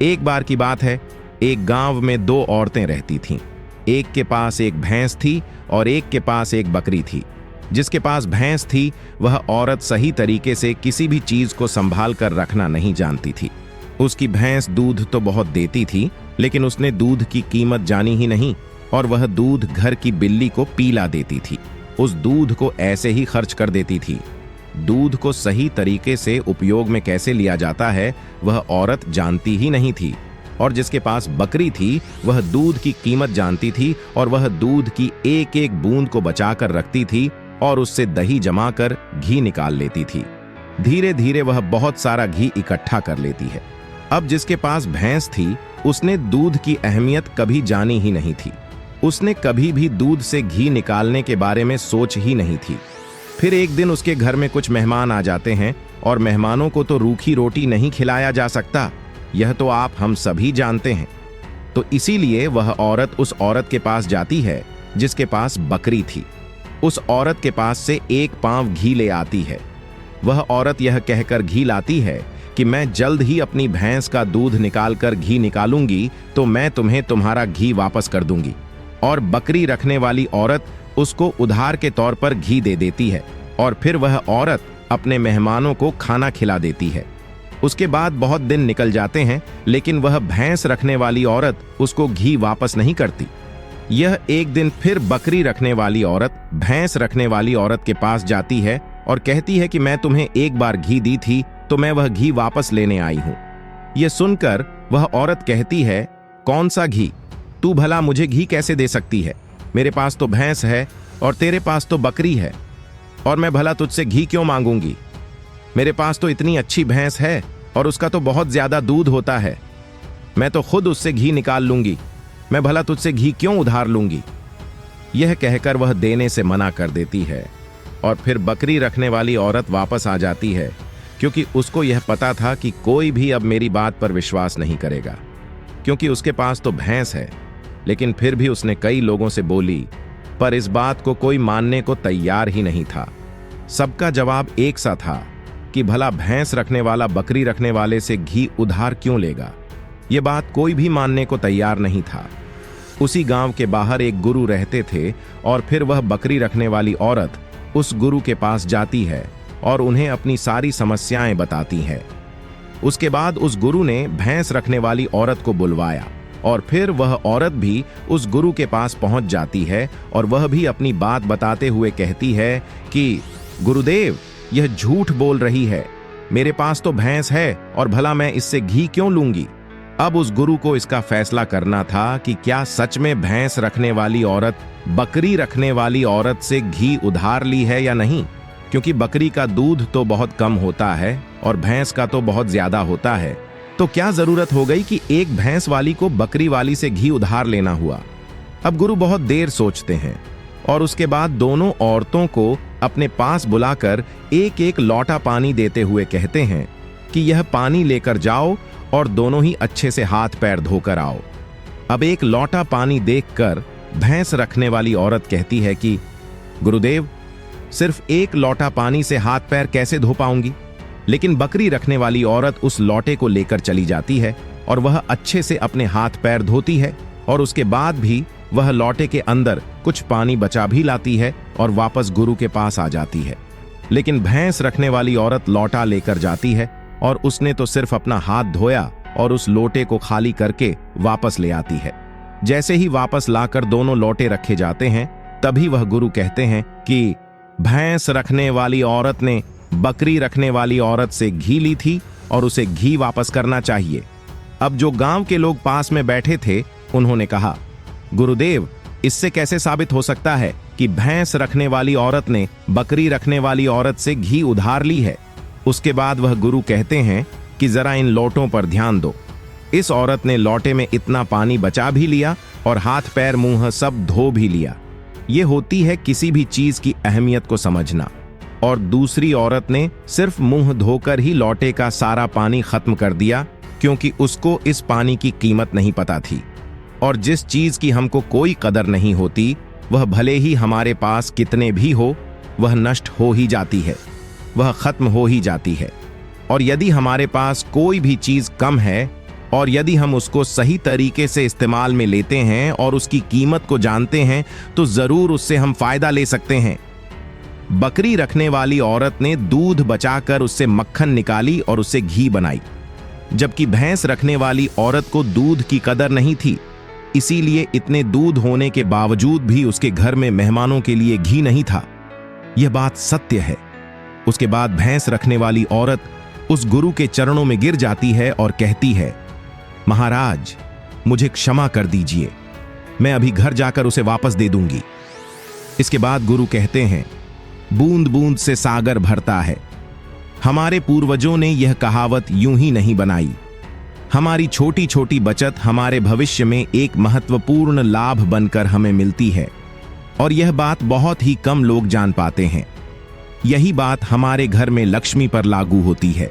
एक बार की बात है, एक गांव में दो औरतें रहती थीं। एक के पास एक भैंस थी और एक के पास एक बकरी थी। जिसके पास भैंस थी वह औरत सही तरीके से किसी भी चीज को संभाल कर रखना नहीं जानती थी। उसकी भैंस दूध तो बहुत देती थी, लेकिन उसने दूध की कीमत जानी ही नहीं और वह दूध घर की बिल्ली को पिला देती थी। उस दूध को ऐसे ही खर्च कर देती थी। दूध को सही तरीके से उपयोग में कैसे लिया जाता है वह औरत जानती ही नहीं थी। और जिसके पास बकरी थी वह दूध की कीमत जानती थी और वह दूध की एक एक बूंद को बचाकर रखती थी और उससे दही जमाकर घी निकाल लेती थी। धीरे धीरे वह बहुत सारा घी इकट्ठा कर लेती है। अब जिसके पास भैंस थी उसने दूध की अहमियत कभी जानी ही नहीं थी। उसने कभी भी दूध से घी निकालने के बारे में सोच ही नहीं थी। फिर एक दिन उसके घर में कुछ मेहमान आ जाते हैं और मेहमानों को तो रूखी रोटी नहीं खिलाया जा सकता, यह तो आप हम सभी जानते हैं। तो इसीलिए वह औरत उस औरत के पास जाती है जिसके पास बकरी थी। उस औरत के पास से एक पांव घी ले आती है। वह औरत यह कहकर घी लाती है कि मैं जल्द ही अपनी भैंस का दूध निकालकर घी निकालूंगी तो मैं तुम्हें तुम्हारा घी वापस कर दूंगी। और बकरी रखने वाली औरत उसको उधार के तौर पर घी दे देती है और फिर वह औरत अपने मेहमानों को खाना खिला देती है। उसके बाद बहुत दिन निकल जाते हैं, लेकिन वह भैंस रखने वाली औरत उसको घी वापस नहीं करती। यह एक दिन फिर बकरी रखने वाली औरत भैंस रखने वाली औरत के पास जाती है और कहती है कि मैं तुम्हें एक बार घी दी थी तो मैं वह घी वापस लेने आई हूं। यह सुनकर वह औरत कहती है, कौन सा घी? तू भला मुझे घी कैसे दे सकती है? मेरे पास तो भैंस है और तेरे पास तो बकरी है, और मैं भला तुझसे घी क्यों मांगूंगी? मेरे पास तो इतनी अच्छी भैंस है और उसका तो बहुत ज्यादा दूध होता है। मैं तो खुद उससे घी निकाल लूंगी, मैं भला तुझसे घी क्यों उधार लूंगी? यह कहकर वह देने से मना कर देती है और फिर बकरी रखने वाली औरत वापस आ जाती है, क्योंकि उसको यह पता था कि कोई भी अब मेरी बात पर विश्वास नहीं करेगा, क्योंकि उसके पास तो भैंस है। लेकिन फिर भी उसने कई लोगों से बोली, पर इस बात को कोई मानने को तैयार ही नहीं था। सबका जवाब एक सा था कि भला भैंस रखने वाला बकरी रखने वाले से घी उधार क्यों लेगा। यह बात कोई भी मानने को तैयार नहीं था। उसी गांव के बाहर एक गुरु रहते थे और फिर वह बकरी रखने वाली औरत उस गुरु के पास जाती है और उन्हें अपनी सारी समस्याएं बताती है। उसके बाद उस गुरु ने भैंस रखने वाली औरत को बुलवाया और फिर वह औरत भी उस गुरु के पास पहुंच जाती है और वह भी अपनी बात बताते हुए कहती है कि गुरुदेव, यह झूठ बोल रही है, मेरे पास तो भैंस है और भला मैं इससे घी क्यों लूंगी? अब उस गुरु को इसका फैसला करना था कि क्या सच में भैंस रखने वाली औरत बकरी रखने वाली औरत से घी उधार ली है या नहीं, क्योंकि बकरी का दूध तो बहुत कम होता है और भैंस का तो बहुत ज्यादा होता है। तो क्या जरूरत हो गई कि एक भैंस वाली को बकरी वाली से घी उधार लेना हुआ। अब गुरु बहुत देर सोचते हैं और उसके बाद दोनों औरतों को अपने पास बुलाकर एक एक लौटा पानी देते हुए कहते हैं कि यह पानी लेकर जाओ और दोनों ही अच्छे से हाथ पैर धोकर आओ। अब एक लौटा पानी देखकर भैंस रखने वाली औरत कहती है कि गुरुदेव, सिर्फ एक लौटा पानी से हाथ पैर कैसे धो पाऊंगी। लेकिन बकरी रखने वाली औरत उस लौटे को लेकर चली जाती है और वह अच्छे से अपने हाथ पैर धोती है और उसके बाद भी वह लौटे के अंदर कुछ पानी बचा भी लाती है और वापस गुरु के पास आ जाती है। लेकिन भैंस रखने वाली औरत लौटा लेकर जाती है और उसने तो सिर्फ अपना हाथ धोया और उस लोटे को खाली करके वापस ले आती है। जैसे ही वापस लाकर दोनों लोटे रखे जाते हैं, तभी वह गुरु कहते हैं कि भैंस रखने वाली औरत ने बकरी रखने वाली औरत से घी ली थी और उसे घी वापस करना चाहिए। अब जो गांव के लोग पास में बैठे थे, उन्होंने कहा, गुरुदेव, इससे कैसे साबित हो सकता है कि भैंस रखने वाली औरत ने बकरी रखने वाली औरत से घी उधार ली है। उसके बाद वह गुरु कहते हैं कि जरा इन लोटों पर ध्यान दो। इस औरत ने लोटे में इतना पानी बचा भी लिया और हाथ पैर मुंह सब धो भी लिया। यह होती है किसी भी चीज की अहमियत को समझना। और दूसरी औरत ने सिर्फ मुंह धोकर ही लोटे का सारा पानी खत्म कर दिया, क्योंकि उसको इस पानी की कीमत नहीं पता थी। और जिस चीज की हमको कोई कदर नहीं होती, वह भले ही हमारे पास कितने भी हो, वह नष्ट हो ही जाती है, वह खत्म हो ही जाती है। और यदि हमारे पास कोई भी चीज कम है और यदि हम उसको सही तरीके से इस्तेमाल में लेते हैं और उसकी कीमत को जानते हैं, तो जरूर उससे हम फायदा ले सकते हैं। बकरी रखने वाली औरत ने दूध बचाकर उससे मक्खन निकाली और उससे घी बनाई, जबकि भैंस रखने वाली औरत को दूध की कदर नहीं थी। इसीलिए इतने दूध होने के बावजूद भी उसके घर में मेहमानों के लिए घी नहीं था। यह बात सत्य है। उसके बाद भैंस रखने वाली औरत उस गुरु के चरणों में गिर जाती है और कहती है, महाराज, मुझे क्षमा कर दीजिए, मैं अभी घर जाकर उसे वापस दे दूंगी। इसके बाद गुरु कहते हैं, बूंद बूंद से सागर भरता है। हमारे पूर्वजों ने यह कहावत यूं ही नहीं बनाई। हमारी छोटी छोटी बचत हमारे भविष्य में एक महत्वपूर्ण लाभ बनकर हमें मिलती है और यह बात बहुत ही कम लोग जान पाते हैं। यही बात हमारे घर में लक्ष्मी पर लागू होती है।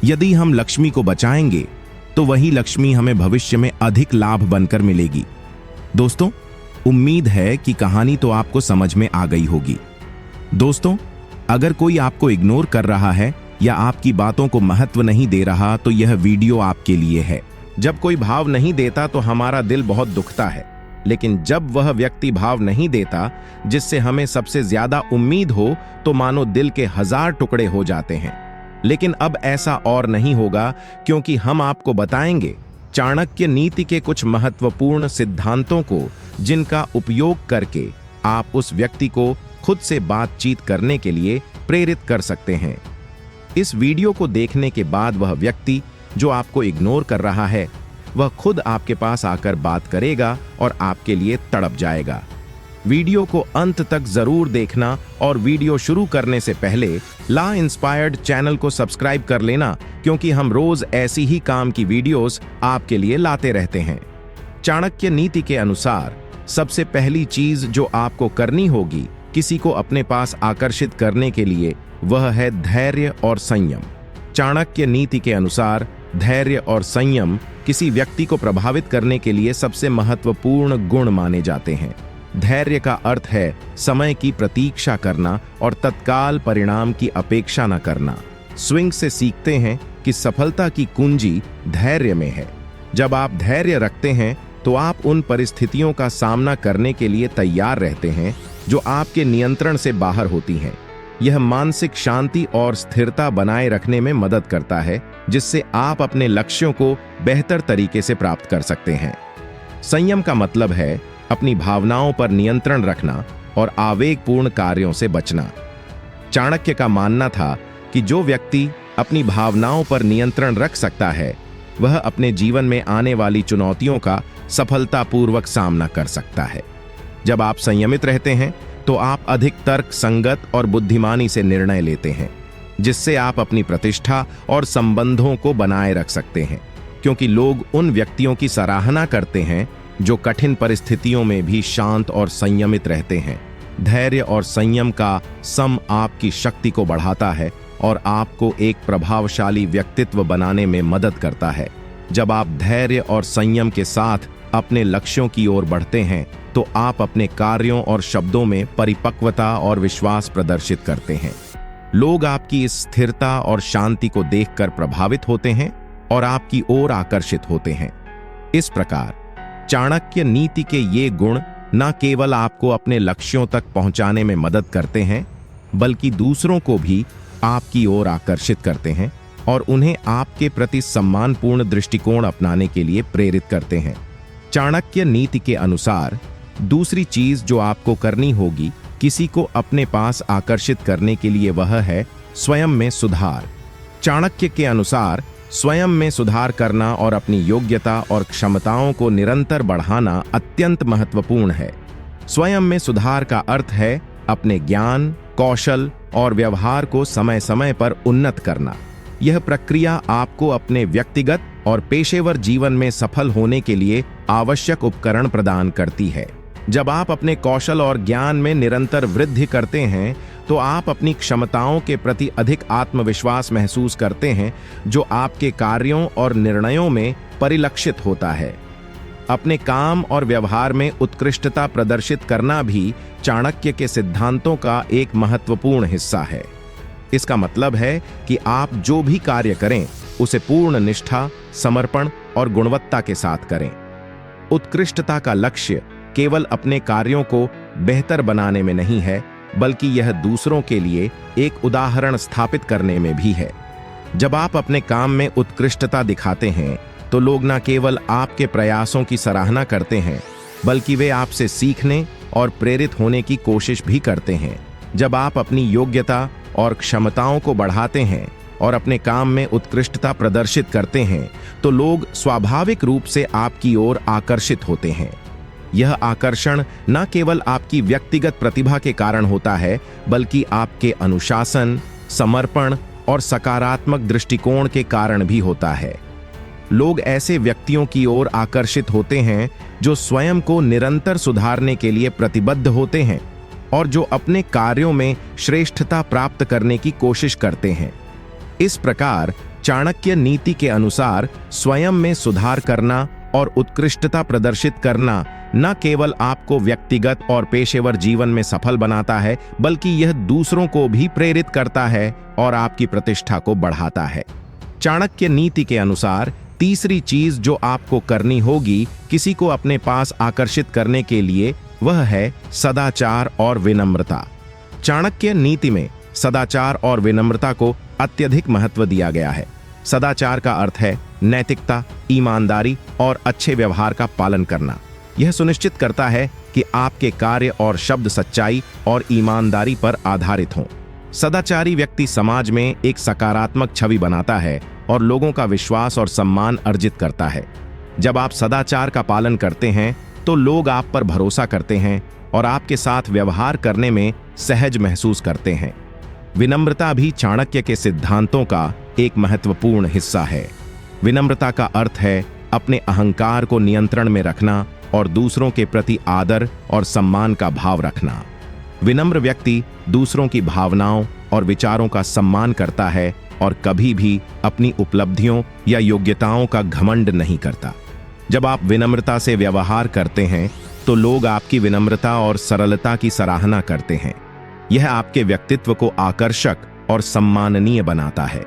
यदि हम लक्ष्मी को बचाएंगे तो वही लक्ष्मी हमें भविष्य में अधिक लाभ बनकर मिलेगी। दोस्तों, उम्मीद है कि कहानी तो आपको समझ में आ गई होगी। दोस्तों, अगर कोई आपको इग्नोर कर रहा है या आपकी बातों को महत्व नहीं दे रहा, तो यह वीडियो आपके लिए है। जब कोई भाव नहीं देता तो हमारा दिल बहुत दुखता है, लेकिन जब वह व्यक्ति भाव नहीं देता जिससे हमें सबसे ज्यादा उम्मीद हो, तो मानो दिल के 1000 टुकड़े हो जाते हैं। लेकिन अब ऐसा और नहीं होगा, क्योंकि हम आपको बताएंगे चाणक्य नीति के कुछ महत्वपूर्ण सिद्धांतों को, जिनका उपयोग करके आप उस व्यक्ति को खुद से बातचीत करने के लिए प्रेरित कर सकते हैं। इस वीडियो को देखने के बाद वह व्यक्ति जो आपको इग्नोर कर रहा है, वह खुद आपके पास आकर बात करेगा और आपके लिए तड़प जाएगा। वीडियो को अंत तक जरूर देखना और वीडियो शुरू करने से पहले ला इंस्पायर्ड चैनल को सब्सक्राइब कर लेना, क्योंकि हम रोज ऐसी ही काम की वीडियोस आपके लिए लाते रहते हैं। चाणक्य नीति के अनुसार सबसे पहली चीज जो आपको करनी होगी किसी को अपने पास आकर्षित करने के लिए, वह है धैर्य और संयम। चाणक्य नीति के अनुसार धैर्य और संयम किसी व्यक्ति को प्रभावित करने के लिए सबसे महत्वपूर्ण गुण माने जाते हैं। धैर्य का अर्थ है समय की प्रतीक्षा करना और तत्काल परिणाम की अपेक्षा न करना। स्विंग से सीखते हैं कि सफलता की कुंजी धैर्य में है। जब आप धैर्य रखते हैं तो आप उन परिस्थितियों का सामना करने के लिए तैयार रहते हैं जो आपके नियंत्रण से बाहर होती हैं। यह मानसिक शांति और स्थिरता बनाए रखने में मदद करता है, जिससे आप अपने लक्ष्यों को बेहतर तरीके से प्राप्त कर सकते हैं। संयम का मतलब है अपनी भावनाओं पर नियंत्रण रखना और आवेगपूर्ण कार्यों से बचना। चाणक्य का मानना था कि जो व्यक्ति अपनी भावनाओं पर नियंत्रण रख सकता है, वह अपने जीवन में आने वाली चुनौतियों का सफलतापूर्वक सामना कर सकता है। जब आप संयमित रहते हैं तो आप अधिक तर्क संगत और बुद्धिमानी से निर्णय लेते हैं, जिससे आप अपनी प्रतिष्ठा और संबंधों को बनाए रख सकते हैं, क्योंकि लोग उन व्यक्तियों की सराहना करते हैं जो कठिन परिस्थितियों में भी शांत और संयमित रहते हैं। धैर्य और संयम का सम आपकी शक्ति को बढ़ाता है और आपको एक प्रभावशाली व्यक्तित्व बनाने में मदद करता है। जब आप धैर्य और संयम के साथ अपने लक्ष्यों की ओर बढ़ते हैं तो आप अपने कार्यों और शब्दों में परिपक्वता और विश्वास प्रदर्शित करते हैं। लोग आपकी इस स्थिरता और शांति को देखकर प्रभावित होते हैं और आपकी ओर आकर्षित होते हैं। इस प्रकार चाणक्य नीति के ये गुण न केवल आपको अपने लक्ष्यों तक पहुंचाने में मदद करते हैं, बल्कि दूसरों को भी आपकी ओर आकर्षित करते हैं और उन्हें आपके प्रति सम्मानपूर्ण दृष्टिकोण अपनाने के लिए प्रेरित करते हैं। चाणक्य नीति के अनुसार दूसरी चीज जो आपको करनी होगी किसी को अपने पास आकर्षित करने के लिए, वह है स्वयं में सुधार। चाणक्य के अनुसार स्वयं में सुधार करना और अपनी योग्यता और क्षमताओं को निरंतर बढ़ाना अत्यंत महत्वपूर्ण है। स्वयं में सुधार का अर्थ है अपने ज्ञान, कौशल और व्यवहार को समय समय पर उन्नत करना। यह प्रक्रिया आपको अपने व्यक्तिगत और पेशेवर जीवन में सफल होने के लिए आवश्यक उपकरण प्रदान करती है। जब आप अपने कौशल और ज्ञान में निरंतर वृद्धि करते हैं तो आप अपनी क्षमताओं के प्रति अधिक आत्मविश्वास महसूस करते हैं, जो आपके कार्यों और निर्णयों में परिलक्षित होता है। अपने काम और व्यवहार में उत्कृष्टता प्रदर्शित करना भी चाणक्य के सिद्धांतों का एक महत्वपूर्ण हिस्सा है। इसका मतलब है कि आप जो भी कार्य करें उसे पूर्ण निष्ठा, समर्पण और गुणवत्ता के साथ करें। उत्कृष्टता का लक्ष्य केवल अपने कार्यों को बेहतर बनाने में नहीं है, बल्कि यह दूसरों के लिए एक उदाहरण स्थापित करने में भी है। जब आप अपने काम में उत्कृष्टता दिखाते हैं तो लोग न केवल आपके प्रयासों की सराहना करते हैं, बल्कि वे आपसे सीखने और प्रेरित होने की कोशिश भी करते हैं। जब आप अपनी योग्यता और क्षमताओं को बढ़ाते हैं और अपने काम में उत्कृष्टता प्रदर्शित करते हैं तो लोग स्वाभाविक रूप से आपकी ओर आकर्षित होते हैं। यह आकर्षण न केवल आपकी व्यक्तिगत प्रतिभा के कारण होता है, बल्कि आपके अनुशासन, समर्पण और सकारात्मक दृष्टिकोण के कारण भी होता है। लोग ऐसे व्यक्तियों की ओर आकर्षित होते हैं जो स्वयं को निरंतर सुधारने के लिए प्रतिबद्ध होते हैं और जो अपने कार्यों में श्रेष्ठता प्राप्त करने की कोशिश करते हैं। इस प्रकार चाणक्य नीति के अनुसार स्वयं में सुधार करना और उत्कृष्टता प्रदर्शित करना न केवल आपको व्यक्तिगत और पेशेवर जीवन में सफल बनाता है, बल्कि यह दूसरों को भी प्रेरित करता है और आपकी प्रतिष्ठा को बढ़ाता है। चाणक्य नीति के अनुसार तीसरी चीज जो आपको करनी होगी किसी को अपने पास आकर्षित करने के लिए, वह है सदाचार और विनम्रता। चाणक्य नीति में सदाचार और विनम्रता को अत्यधिक महत्व दिया गया है। सदाचार का अर्थ है नैतिकता, ईमानदारी और अच्छे व्यवहार का पालन करना। यह सुनिश्चित करता है कि आपके कार्य और शब्द सच्चाई और ईमानदारी पर आधारित हों। सदाचारी व्यक्ति समाज में एक सकारात्मक छवि बनाता है और लोगों का विश्वास और सम्मान अर्जित करता है। जब आप सदाचार का पालन करते हैं तो लोग आप पर भरोसा करते हैं और आपके साथ व्यवहार करने में सहज महसूस करते हैं। विनम्रता भी चाणक्य के सिद्धांतों का एक महत्वपूर्ण हिस्सा है। विनम्रता का अर्थ है अपने अहंकार को नियंत्रण में रखना और दूसरों के प्रति आदर और सम्मान का भाव रखना। विनम्र व्यक्ति दूसरों की भावनाओं और विचारों का सम्मान करता है और कभी भी अपनी उपलब्धियों या योग्यताओं का घमंड नहीं करता। जब आप विनम्रता से व्यवहार करते हैं तो लोग आपकी विनम्रता और सरलता की सराहना करते हैं। यह आपके व्यक्तित्व को आकर्षक और सम्माननीय बनाता है।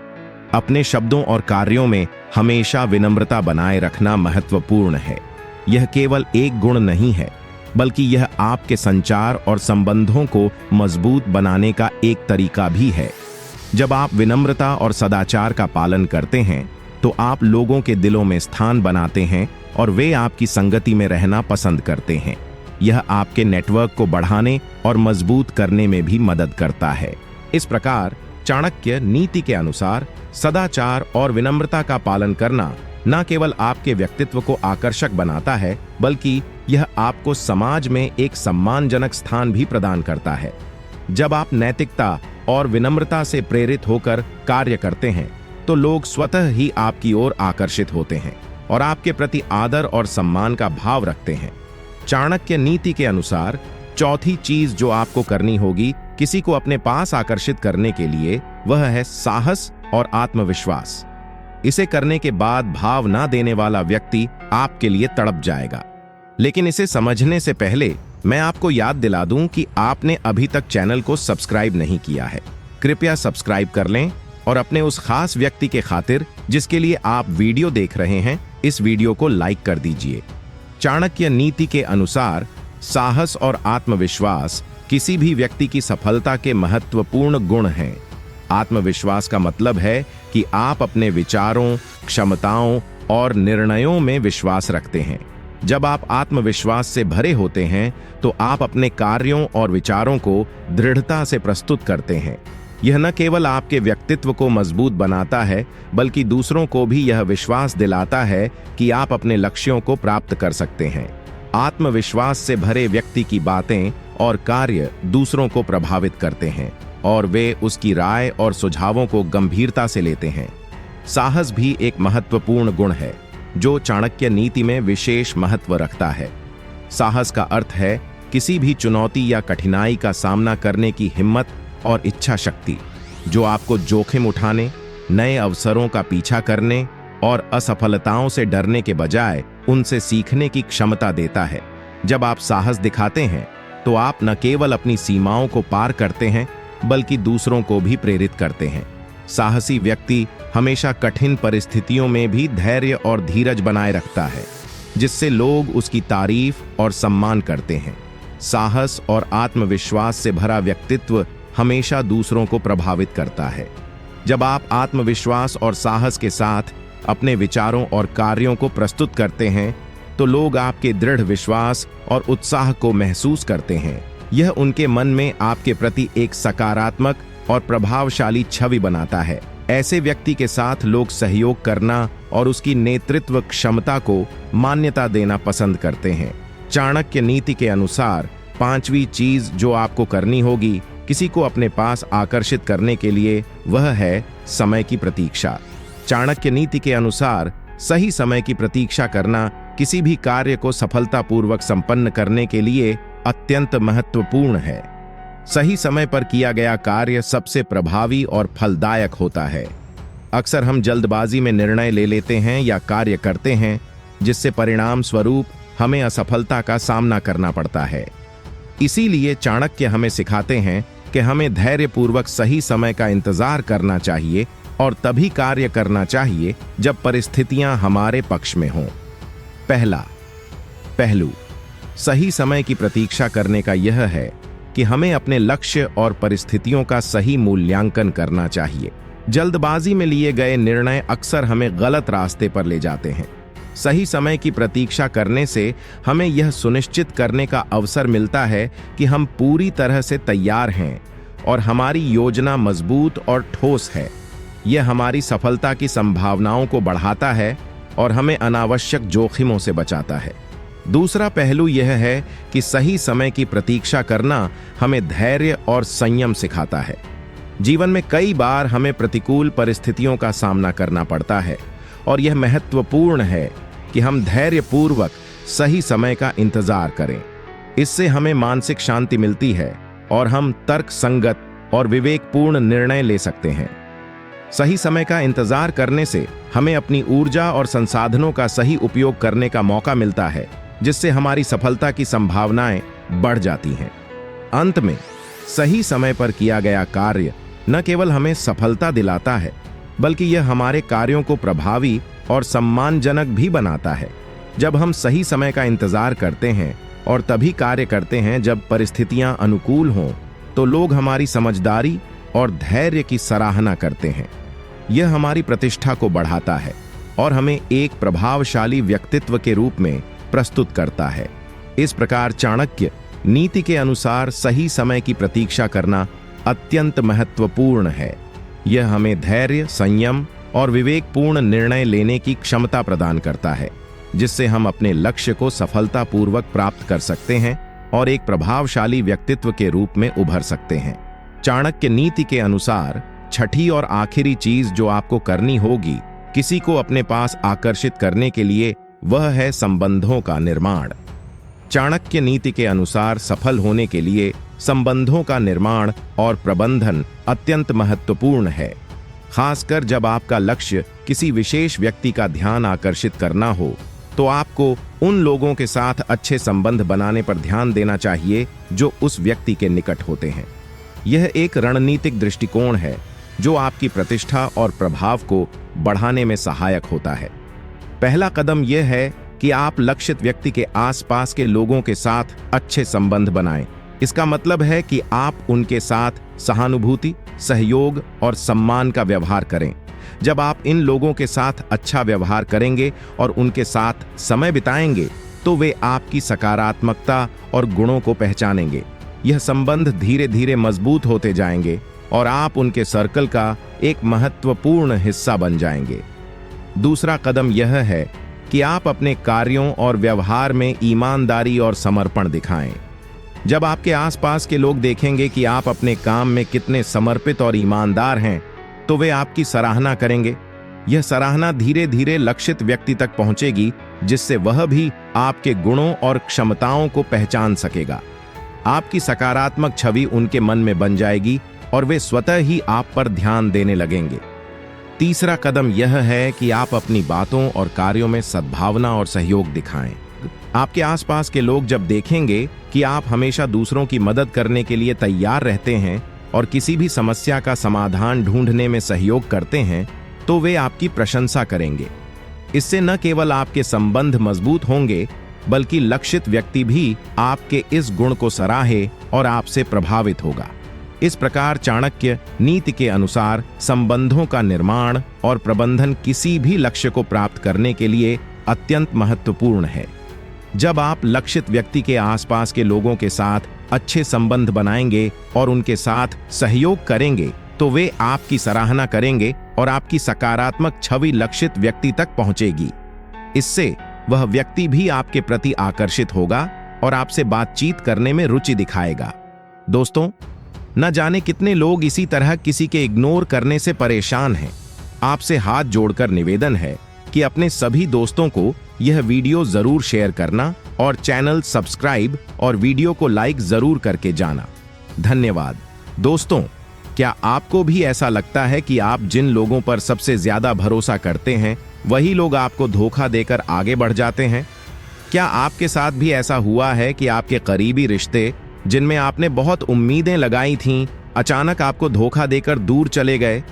अपने शब्दों और कार्यों में हमेशा विनम्रता बनाए रखना महत्वपूर्ण है। यह केवल एक गुण नहीं है, बल्कि यह आपके संचार और संबंधों को मजबूत बनाने का एक तरीका भी है। जब आप विनम्रता और सदाचार का पालन करते हैं तो आप लोगों के दिलों में स्थान बनाते हैं और वे आपकी संगति में रहना पसंद करते हैं। यह आपके नेटवर्क को बढ़ाने और मजबूत करने में भी मदद करता है। इस प्रकार चाणक्य नीति के अनुसार सदाचार और विनम्रता का पालन करना न केवल आपके व्यक्तित्व को आकर्षक बनाता है, बल्कि यह आपको समाज में एक सम्मानजनक स्थान भी प्रदान करता है। जब आप नैतिकता और विनम्रता से प्रेरित होकर कार्य करते हैं, तो लोग स्वतः ही आपकी ओर आकर्षित होते हैं और आपके प्रति आदर और सम्मान का भाव रखते हैं। चाणक्य नीति के अनुसार चौथी चीज जो आपको करनी होगी किसी को अपने पास आकर्षित करने के लिए, वह है साहस और आत्मविश्वास। इसे करने के बाद भाव ना देने वाला व्यक्ति आपके लिए तड़प जाएगा। लेकिन इसे समझने से पहले मैं आपको याद दिला दूं कि आपने अभी तक चैनल को सब्सक्राइब नहीं किया है। कृपया सब्सक्राइब कर लें और अपने उस खास व्यक्ति के खातिर जिसके लिए आप वीडियो देख रहे हैं, इस वीडियो को लाइक कर दीजिए। चाणक्य नीति के अनुसार साहस और आत्मविश्वास किसी भी व्यक्ति की सफलता के महत्वपूर्ण गुण हैं। आत्मविश्वास का मतलब है कि आप अपने विचारों, क्षमताओं और निर्णयों में विश्वास रखते हैं। जब आप आत्मविश्वास से भरे होते हैं, तो आप अपने कार्यों और विचारों को दृढ़ता से प्रस्तुत करते हैं। यह न केवल आपके व्यक्तित्व को मजबूत बनाता है, बल्कि दूसरों को भी यह विश्वास दिलाता है कि आप अपने लक्ष्यों को प्राप्त कर सकते हैं। आत्मविश्वास से भरे व्यक्ति की बातें और कार्य दूसरों को प्रभावित करते हैं और वे उसकी राय और सुझावों को गंभीरता से लेते हैं। साहस भी एक महत्वपूर्ण गुण है जो चाणक्य नीति में विशेष महत्व रखता है। साहस का अर्थ है किसी भी चुनौती या कठिनाई का सामना करने की हिम्मत और इच्छा शक्ति, जो आपको जोखिम उठाने, नए अवसरों का पीछा करने और असफलताओं से डरने के बजाय उनसे सीखने की क्षमता देता है। जब आप साहस दिखाते हैं, तो आप न केवल अपनी सीमाओं को पार करते हैं, बल्कि दूसरों को भी प्रेरित करते हैं। साहसी व्यक्ति हमेशा कठिन परिस्थितियों में भी धैर्य और धीरज बनाए रखता है, जिससे लोग उसकी तारीफ और सम्मान करते हैं। साहस और आत्मविश्वास से भरा व्यक्तित्व हमेशा दूसरों को प्रभावित करता है। जब आप आत्मविश्वास और साहस के साथ अपने विचारों और कार्यों को प्रस्तुत करते हैं, तो लोग आपके दृढ़ विश्वास और उत्साह को महसूस करते हैं। यह उनके मन में आपके प्रति एक सकारात्मक और प्रभावशाली छवि बनाता है। ऐसे व्यक्ति के साथ लोग सहयोग करना और उसकी नेतृत्व क्षमता को मान्यता देना पसंद करते हैं। चाणक्य नीति के अनुसार पांचवी चीज जो आपको करनी होगी किसी को अपने पास आकर्षित करने के लिए, वह है समय की प्रतीक्षा। चाणक्य नीति के अनुसार सही समय की प्रतीक्षा करना किसी भी कार्य को सफलतापूर्वक संपन्न करने के लिए अत्यंत महत्वपूर्ण है। सही समय पर किया गया कार्य सबसे प्रभावी और फलदायक होता है। अक्सर हम जल्दबाजी में निर्णय ले लेते हैं या कार्य करते हैं, जिससे परिणाम स्वरूप हमें असफलता का सामना करना पड़ता है। इसीलिए चाणक्य हमें सिखाते हैं कि हमें धैर्यपूर्वक सही समय का इंतजार करना चाहिए और तभी कार्य करना चाहिए जब परिस्थितियां हमारे पक्ष में हों। पहला पहलू सही समय की प्रतीक्षा करने का यह है कि हमें अपने लक्ष्य और परिस्थितियों का सही मूल्यांकन करना चाहिए। जल्दबाजी में लिए गए निर्णय अक्सर हमें गलत रास्ते पर ले जाते हैं। सही समय की प्रतीक्षा करने से हमें यह सुनिश्चित करने का अवसर मिलता है कि हम पूरी तरह से तैयार हैं और हमारी योजना मजबूत और ठोस है। यह हमारी सफलता की संभावनाओं को बढ़ाता है और हमें अनावश्यक जोखिमों से बचाता है। दूसरा पहलू यह है कि सही समय की प्रतीक्षा करना हमें धैर्य और संयम सिखाता है। जीवन में कई बार हमें प्रतिकूल परिस्थितियों का सामना करना पड़ता है और यह महत्वपूर्ण है कि हम धैर्यपूर्वक सही समय का इंतजार करें। इससे हमें मानसिक शांति मिलती है और हम तर्कसंगत और विवेकपूर्ण निर्णय ले सकते हैं। सही समय का इंतजार करने से हमें अपनी ऊर्जा और संसाधनों का सही उपयोग करने का मौका मिलता है, जिससे हमारी सफलता की संभावनाएं बढ़ जाती हैं। अंत में सही समय पर किया गया कार्य न केवल हमें सफलता दिलाता है, बल्कि यह हमारे कार्यों को प्रभावी और सम्मानजनक भी बनाता है। जब हम सही समय का इंतजार करते हैं और तभी कार्य करते हैं जब परिस्थितियां अनुकूल हों, तो लोग हमारी समझदारी और धैर्य की सराहना करते हैं। यह हमारी प्रतिष्ठा को बढ़ाता है और हमें एक प्रभावशाली व्यक्तित्व के रूप में प्रस्तुत करता है। इस प्रकार चाणक्य नीति के अनुसार सही समय की प्रतीक्षा करना अत्यंत महत्वपूर्ण है। यह हमें धैर्य, संयम और विवेकपूर्ण निर्णय लेने की क्षमता प्रदान करता है, जिससे हम अपने लक्ष्य को सफलतापूर्वक प्राप्त कर सकते हैं और एक प्रभावशाली व्यक्तित्व के रूप में उभर सकते हैं। चाणक्य नीति के अनुसार छठी और आखिरी चीज जो आपको करनी होगी किसी को अपने पास आकर्षित करने के लिए, वह है संबंधों का निर्माण। चाणक्य नीति के अनुसार सफल होने के लिए संबंधों का निर्माण और प्रबंधन अत्यंत महत्वपूर्ण है, खासकर जब आपका लक्ष्य किसी विशेष व्यक्ति का ध्यान आकर्षित करना हो, तो आपको उन लोगों के साथ अच्छे संबंध बनाने पर ध्यान देना चाहिए जो उस व्यक्ति के निकट होते हैं। यह एक रणनीतिक दृष्टिकोण है जो आपकी प्रतिष्ठा और प्रभाव को बढ़ाने में सहायक होता है। पहला कदम यह है कि आप लक्षित व्यक्ति के आसपास के लोगों के साथ अच्छे संबंध बनाएं। इसका मतलब है कि आप उनके साथ सहानुभूति, सहयोग और सम्मान का व्यवहार करें। जब आप इन लोगों के साथ अच्छा व्यवहार करेंगे और उनके साथ समय बिताएंगे, तो वे आपकी सकारात्मकता और गुणों को पहचानेंगे। यह संबंध धीरे धीरे मजबूत होते जाएंगे और आप उनके सर्कल का एक महत्वपूर्ण हिस्सा बन जाएंगे। दूसरा कदम यह है कि आप अपने कार्यों और व्यवहार में ईमानदारी और समर्पण दिखाएं। जब आपके आसपास के लोग देखेंगे कि आप अपने काम में कितने समर्पित और ईमानदार हैं, तो वे आपकी सराहना करेंगे। यह सराहना धीरे धीरे लक्षित व्यक्ति तक पहुंचेगी, जिससे वह भी आपके गुणों और क्षमताओं को पहचान सकेगा। आपकी सकारात्मक छवि उनके मन में बन जाएगी और वे स्वतः ही आप पर ध्यान देने लगेंगे। तीसरा कदम यह है कि आप अपनी बातों और कार्यों में सद्भावना और सहयोग दिखाएं। आपके आसपास के लोग जब देखेंगे कि आप हमेशा दूसरों की मदद करने के लिए तैयार रहते हैं और किसी भी समस्या का समाधान ढूंढने में सहयोग करते हैं, तो वे आपकी प्रशंसा करेंगे। इससे न केवल आपके संबंध मजबूत होंगे, बल्कि लक्षित व्यक्ति भी आपके इस गुण को सराहे और आपसे प्रभावित होगा। इस प्रकार चाणक्य नीति के अनुसार संबंधों का निर्माण और प्रबंधन किसी भी लक्ष्य को प्राप्त करने के लिए अत्यंत महत्वपूर्ण है। जब आप लक्षित व्यक्ति के आसपास के लोगों के साथ अच्छे संबंध बनाएंगे और उनके साथ सहयोग करेंगे, तो वे आपकी सराहना करेंगे और आपकी सकारात्मक छवि लक्षित व्यक्ति तक पहुंचेगी। इससे वह व्यक्ति भी आपके प्रति आकर्षित होगा और आपसे बातचीत करने में रुचि दिखाएगा। दोस्तों, न जाने कितने लोग इसी तरह किसी के इग्नोर करने से परेशान हैं। आपसे हाथ जोड़कर निवेदन है कि अपने सभी दोस्तों को यह वीडियो जरूर शेयर करना और चैनल सब्सक्राइब और वीडियो को लाइक जरूर करके जाना। धन्यवाद। दोस्तों, क्या आपको भी ऐसा लगता है कि आप जिन लोगों पर सबसे ज्यादा भरोसा करते हैं, वही लोग आपको धोखा देकर आगे बढ़ जाते हैं? क्या आपके साथ भी ऐसा हुआ है कि आपके करीबी रिश्ते, जिनमें आपने बहुत उम्मीदें लगाई थीं, अचानक आपको धोखा देकर दूर चले गए?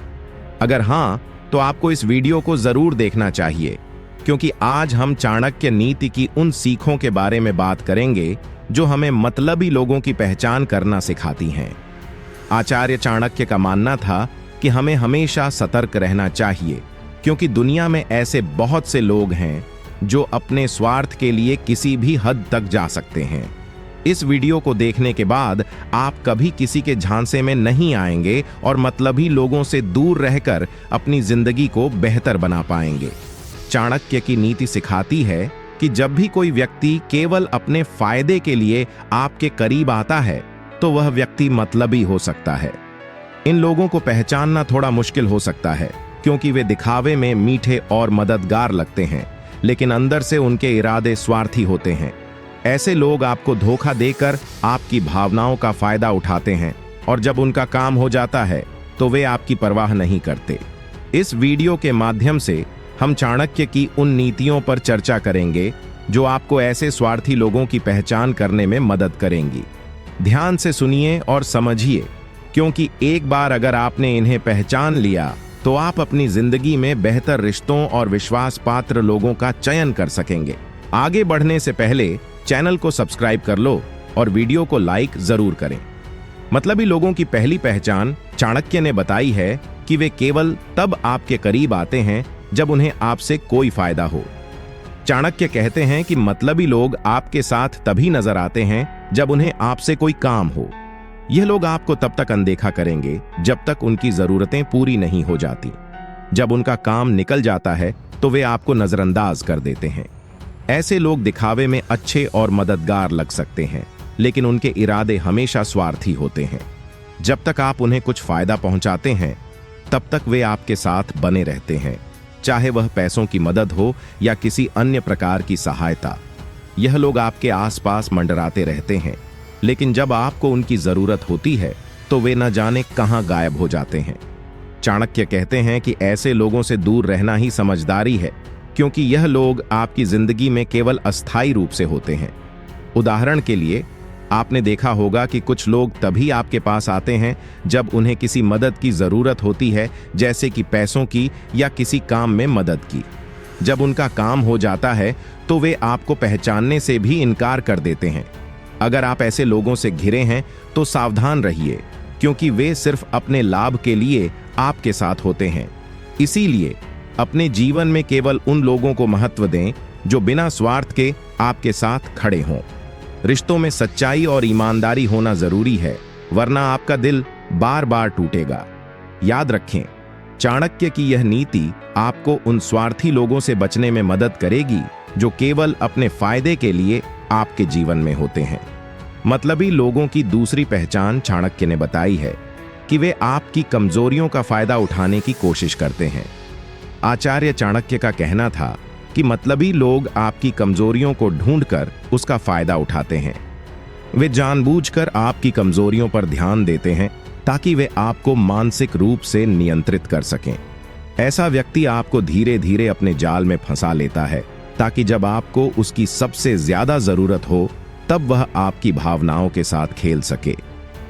अगर हाँ, तो आपको इस वीडियो को जरूर देखना चाहिए, क्योंकि आज हम चाणक्य नीति की उन सीखों के बारे में बात करेंगे जो हमें मतलबी लोगों की पहचान करना सिखाती हैं। आचार्य चाणक्य का मानना था कि हमें हमेशा सतर्क रहना चाहिए, क्योंकि दुनिया में ऐसे बहुत से लोग हैं जो अपने स्वार्थ के लिए किसी भी हद तक जा सकते हैं। इस वीडियो को देखने के बाद आप कभी किसी के झांसे में नहीं आएंगे और मतलबी लोगों से दूर रहकर अपनी जिंदगी को बेहतर बना पाएंगे। चाणक्य की नीति सिखाती है कि जब भी कोई व्यक्ति केवल अपने फायदे के लिए आपके करीब आता है, तो वह व्यक्ति मतलबी हो सकता है। इन लोगों को पहचानना थोड़ा मुश्किल हो सकता है, क्योंकि वे दिखावे में मीठे और मददगार लगते हैं, लेकिन अंदर से उनके इरादे स्वार्थी होते हैं। ऐसे लोग आपको धोखा देकर आपकी भावनाओं का फायदा उठाते हैं, और जब उनका काम हो जाता है तो वे आपकी परवाह नहीं करते। इस वीडियो के माध्यम से हम चाणक्य की उन नीतियों पर चर्चा करेंगे जो आपको ऐसे स्वार्थी लोगों की पहचान करने में मदद करेंगी। ध्यान से सुनिए और समझिए, क्योंकि एक बार अगर आपने इन्हें पहचान लिया, तो आप अपनी जिंदगी में बेहतर रिश्तों और विश्वास पात्र लोगों का चयन कर सकेंगे। आगे बढ़ने से पहले चैनल को सब्सक्राइब कर लो और वीडियो को लाइक जरूर करें। मतलबी लोगों की पहली पहचान चाणक्य ने बताई है कि वे केवल तब आपके करीब आते हैं जब उन्हें आपसे कोई फायदा हो। चाणक्य कहते हैं कि मतलबी लोग आपके साथ तभी नजर आते हैं जब उन्हें आपसे कोई काम हो। यह लोग आपको तब तक अनदेखा करेंगे जब तक उनकी जरूरतें पूरी नहीं हो जाती। जब उनका काम निकल जाता है तो वे आपको नजरअंदाज कर देते हैं। ऐसे लोग दिखावे में अच्छे और मददगार लग सकते हैं, लेकिन उनके इरादे हमेशा स्वार्थी होते हैं। जब तक आप उन्हें कुछ फायदा पहुंचाते हैं तब तक वे आपके साथ बने रहते हैं, चाहे वह पैसों की मदद हो या किसी अन्य प्रकार की सहायता। यह लोग आपके आसपास मंडराते रहते हैं, लेकिन जब आपको उनकी जरूरत होती है तो वे न जाने कहां गायब हो जाते हैं। चाणक्य कहते हैं कि ऐसे लोगों से दूर रहना ही समझदारी है, क्योंकि यह लोग आपकी जिंदगी में केवल अस्थायी रूप से होते हैं। उदाहरण के लिए, आपने देखा होगा कि कुछ लोग तभी आपके पास आते हैं जब उन्हें किसी मदद की जरूरत होती है, जैसे कि पैसों की या किसी काम में मदद की। जब उनका काम हो जाता है तो वे आपको पहचानने से भी इनकार कर देते हैं। अगर आप ऐसे लोगों से घिरे हैं तो सावधान रहिए, क्योंकि वे सिर्फ अपने लाभ के लिए आपके साथ होते हैं। इसीलिए अपने जीवन में केवल उन लोगों को महत्व दें जो बिना स्वार्थ के आपके साथ खड़े हों। रिश्तों में सच्चाई और ईमानदारी होना जरूरी है, वरना आपका दिल बार बार टूटेगा। याद रखें, चाणक्य की यह नीति आपको उन स्वार्थी लोगों से बचने में मदद करेगी जो केवल अपने फायदे के लिए आपके जीवन में होते हैं। मतलबी लोगों की दूसरी पहचान चाणक्य ने बताई है कि वे आपकी कमजोरियों का फायदा उठाने की कोशिश करते हैं। आचार्य चाणक्य का कहना था कि मतलबी लोग आपकी कमजोरियों को ढूंढकर उसका फायदा उठाते हैं। वे जानबूझकर आपकी कमजोरियों पर ध्यान देते हैं ताकि वे आपको मानसिक रूप से नियंत्रित कर सकें। ऐसा व्यक्ति आपको धीरे धीरे अपने जाल में फंसा लेता है, ताकि जब आपको उसकी सबसे ज्यादा जरूरत हो तब वह आपकी भावनाओं के साथ खेल सके।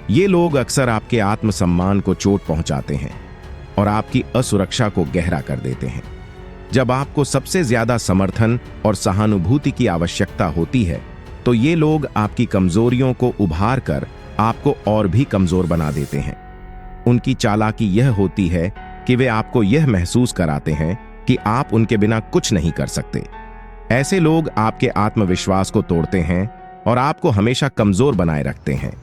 ये लोग अक्सर आपके आत्मसम्मान को चोट पहुंचाते हैं और आपकी असुरक्षा को गहरा कर देते हैं। जब आपको सबसे ज्यादा समर्थन और सहानुभूति की आवश्यकता होती है तो ये लोग आपकी कमजोरियों को उभार कर आपको और भी कमजोर बना देते हैं। उनकी चालाकी यह होती है कि वे आपको यह महसूस कराते हैं कि आप उनके बिना कुछ नहीं कर सकते। ऐसे लोग आपके आत्मविश्वास को तोड़ते हैं और आपको हमेशा कमजोर बनाए रखते हैं।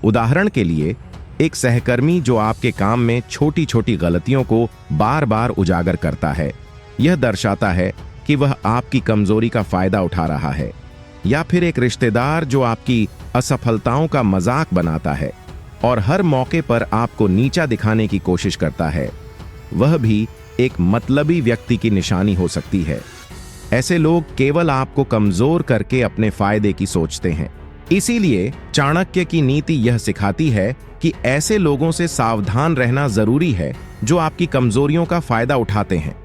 उदाहरण के लिए, एक सहकर्मी जो आपके काम में छोटी छोटी गलतियों को बार बार उजागर करता है, यह दर्शाता है कि वह आपकी कमजोरी का फायदा उठा रहा है। या फिर एक रिश्तेदार जो आपकी असफलताओं का मजाक बनाता है और हर मौके पर आपको नीचा दिखाने की कोशिश करता है, वह भी एक मतलबी व्यक्ति की निशानी हो सकती है। ऐसे लोग केवल आपको कमजोर करके अपने फायदे की सोचते हैं। इसीलिए चाणक्य की नीति यह सिखाती है कि ऐसे लोगों से सावधान रहना जरूरी है जो आपकी कमजोरियों का फायदा उठाते हैं।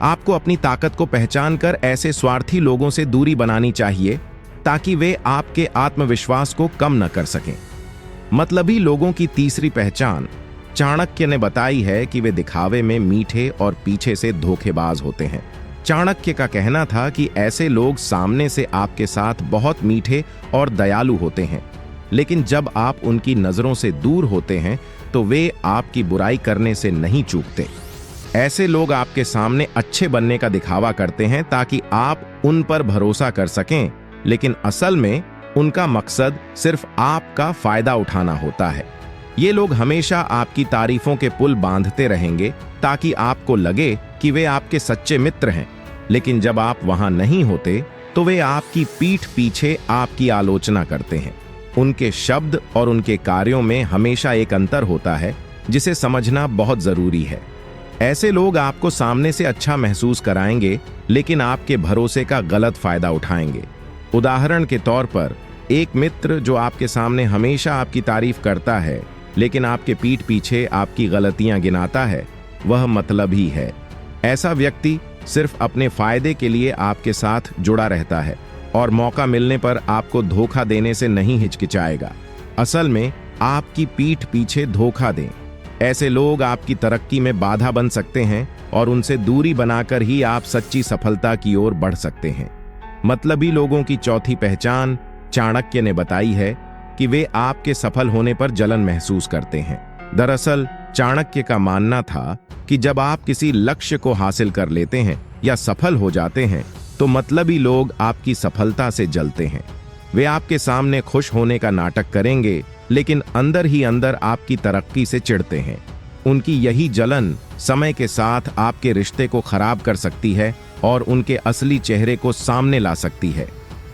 आपको अपनी ताकत को पहचान कर ऐसे स्वार्थी लोगों से दूरी बनानी चाहिए, ताकि वे आपके आत्मविश्वास को कम न कर सकें। मतलबी लोगों की तीसरी पहचान चाणक्य ने बताई है कि वे दिखावे में मीठे और पीछे से धोखेबाज होते हैं। चाणक्य का कहना था कि ऐसे लोग सामने से आपके साथ बहुत मीठे और दयालु होते हैं, लेकिन जब आप उनकी नजरों से दूर होते हैं तो वे आपकी बुराई करने से नहीं चूकते। ऐसे लोग आपके सामने अच्छे बनने का दिखावा करते हैं ताकि आप उन पर भरोसा कर सकें, लेकिन असल में उनका मकसद सिर्फ आपका फायदा उठाना होता है। ये लोग हमेशा आपकी तारीफों के पुल बांधते रहेंगे ताकि आपको लगे कि वे आपके सच्चे मित्र हैं, लेकिन जब आप वहां नहीं होते तो वे आपकी पीठ पीछे आपकी आलोचना करते हैं। उनके शब्द और उनके कार्यों में हमेशा एक अंतर होता है जिसे समझना बहुत जरूरी है। ऐसे लोग आपको सामने से अच्छा महसूस कराएंगे, लेकिन आपके भरोसे का गलत फायदा उठाएंगे। उदाहरण के तौर पर, एक मित्र जो आपके सामने हमेशा आपकी तारीफ करता है लेकिन आपके पीठ पीछे आपकी गलतियां गिनाता है, वह मतलबी है। ऐसा व्यक्ति सिर्फ अपने फायदे के लिए आपके साथ जुड़ा रहता है और मौका मिलने पर आपको धोखा देने से नहीं हिचकिचाएगा। असल में आपकी पीठ पीछे धोखा दें। ऐसे लोग आपकी तरक्की में बाधा बन सकते हैं और उनसे दूरी बनाकर ही आप सच्ची सफलता की ओर बढ़ सकते हैं। मतलबी लोगों की चौथी पहचान चाणक्य ने बताई है कि वे आपके सफल होने पर जलन महसूस करते हैं। दरअसल चाणक्य का मानना था कि जब आप किसी लक्ष्य को हासिल कर लेते हैं या सफल हो जाते हैं तो मतलबी लोग आपकी सफलता से जलते हैं। वे आपके सामने खुश होने का नाटक करेंगे, लेकिन अंदर ही अंदर आपकी तरक्की से चिढ़ते हैं। उनकी यही जलन समय के साथ आपके रिश्ते को खराब कर सकती है और उनके असली चेहरे को सामने ला सकती है।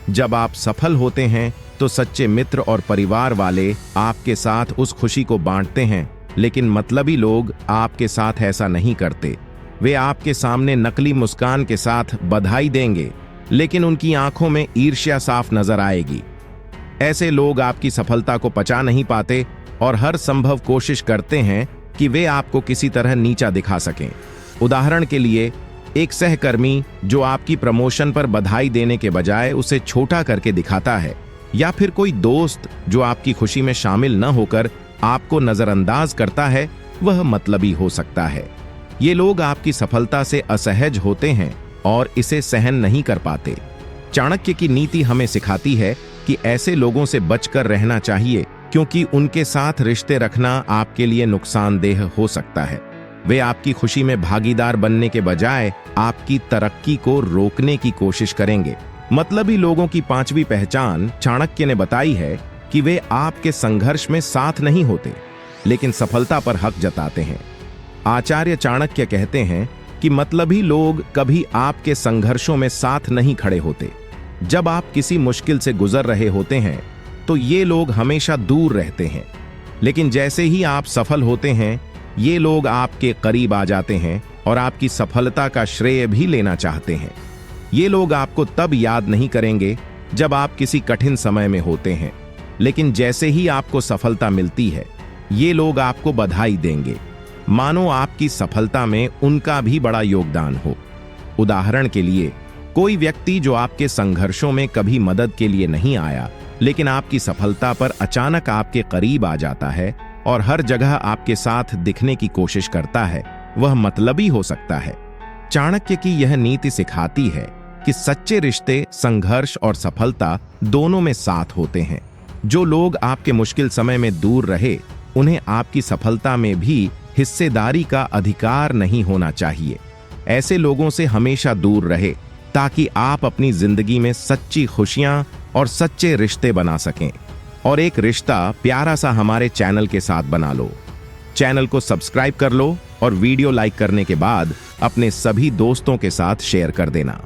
जब आप सफल होते हैं तो सच्चे मित्र और परिवार वाले आपके साथ उस खुशी को बांटते हैं, लेकिन मतलबी लोग आपके साथ ऐसा नहीं करते। वे आपके सामने नकली मुस्कान के साथ बधाई देंगे, लेकिन उनकी आंखों में ईर्ष्या साफ नजर आएगी। ऐसे लोग आपकी सफलता को पचा नहीं पाते और हर संभव कोशिश करते हैं कि वे आपको किसी तरह नीचा दिखा सकें। उदाहरण के लिए, एक सहकर्मी जो आपकी प्रमोशन पर बधाई देने के बजाय उसे छोटा करके दिखाता है, या फिर कोई दोस्त जो आपकी खुशी में शामिल न होकर आपको नजरअंदाज करता है, वह मतलबी हो सकता है। ये लोग आपकी सफलता से असहज होते हैं और इसे सहन नहीं कर पाते। चाणक्य की नीति हमें सिखाती है कि ऐसे लोगों से बचकर रहना चाहिए, क्योंकि उनके साथ रिश्ते रखना आपके लिए नुकसानदेह हो सकता है। वे आपकी खुशी में भागीदार बनने के बजाय आपकी तरक्की को रोकने की कोशिश करेंगे। मतलबी लोगों की पांचवी पहचान चाणक्य ने बताई है कि वे आपके संघर्ष में साथ नहीं होते, लेकिन सफलता पर हक जताते हैं। आचार्य चाणक्य कहते हैं कि मतलबी लोग कभी आपके संघर्षों में साथ नहीं खड़े होते। जब आप किसी मुश्किल से गुजर रहे होते हैं तो ये लोग हमेशा दूर रहते हैं, लेकिन जैसे ही आप सफल होते हैं, ये लोग आपके करीब आ जाते हैं और आपकी सफलता का श्रेय भी लेना चाहते हैं। ये लोग आपको तब याद नहीं करेंगे जब आप किसी कठिन समय में होते हैं, लेकिन जैसे ही आपको सफलता मिलती है, ये लोग आपको बधाई देंगे, मानो आपकी सफलता में उनका भी बड़ा योगदान हो। उदाहरण के लिए, कोई व्यक्ति जो आपके संघर्षों में कभी मदद के लिए नहीं आया, लेकिन आपकी सफलता पर अचानक आपके करीब आ जाता है और हर जगह आपके साथ दिखने की कोशिश करता है, वह मतलबी हो सकता है। चाणक्य की यह नीति सिखाती है कि सच्चे रिश्ते संघर्ष और सफलता दोनों में साथ होते हैं। जो लोग आपके मुश्किल समय में दूर रहे, उन्हें आपकी सफलता में भी हिस्सेदारी का अधिकार नहीं होना चाहिए। ऐसे लोगों से हमेशा दूर रहे, ताकि आप अपनी जिंदगी में सच्ची खुशियां और सच्चे रिश्ते बना सकें। और एक रिश्ता प्यारा सा हमारे चैनल के साथ बना लो। चैनल को सब्सक्राइब कर लो और वीडियो लाइक करने के बाद अपने सभी दोस्तों के साथ शेयर कर देना।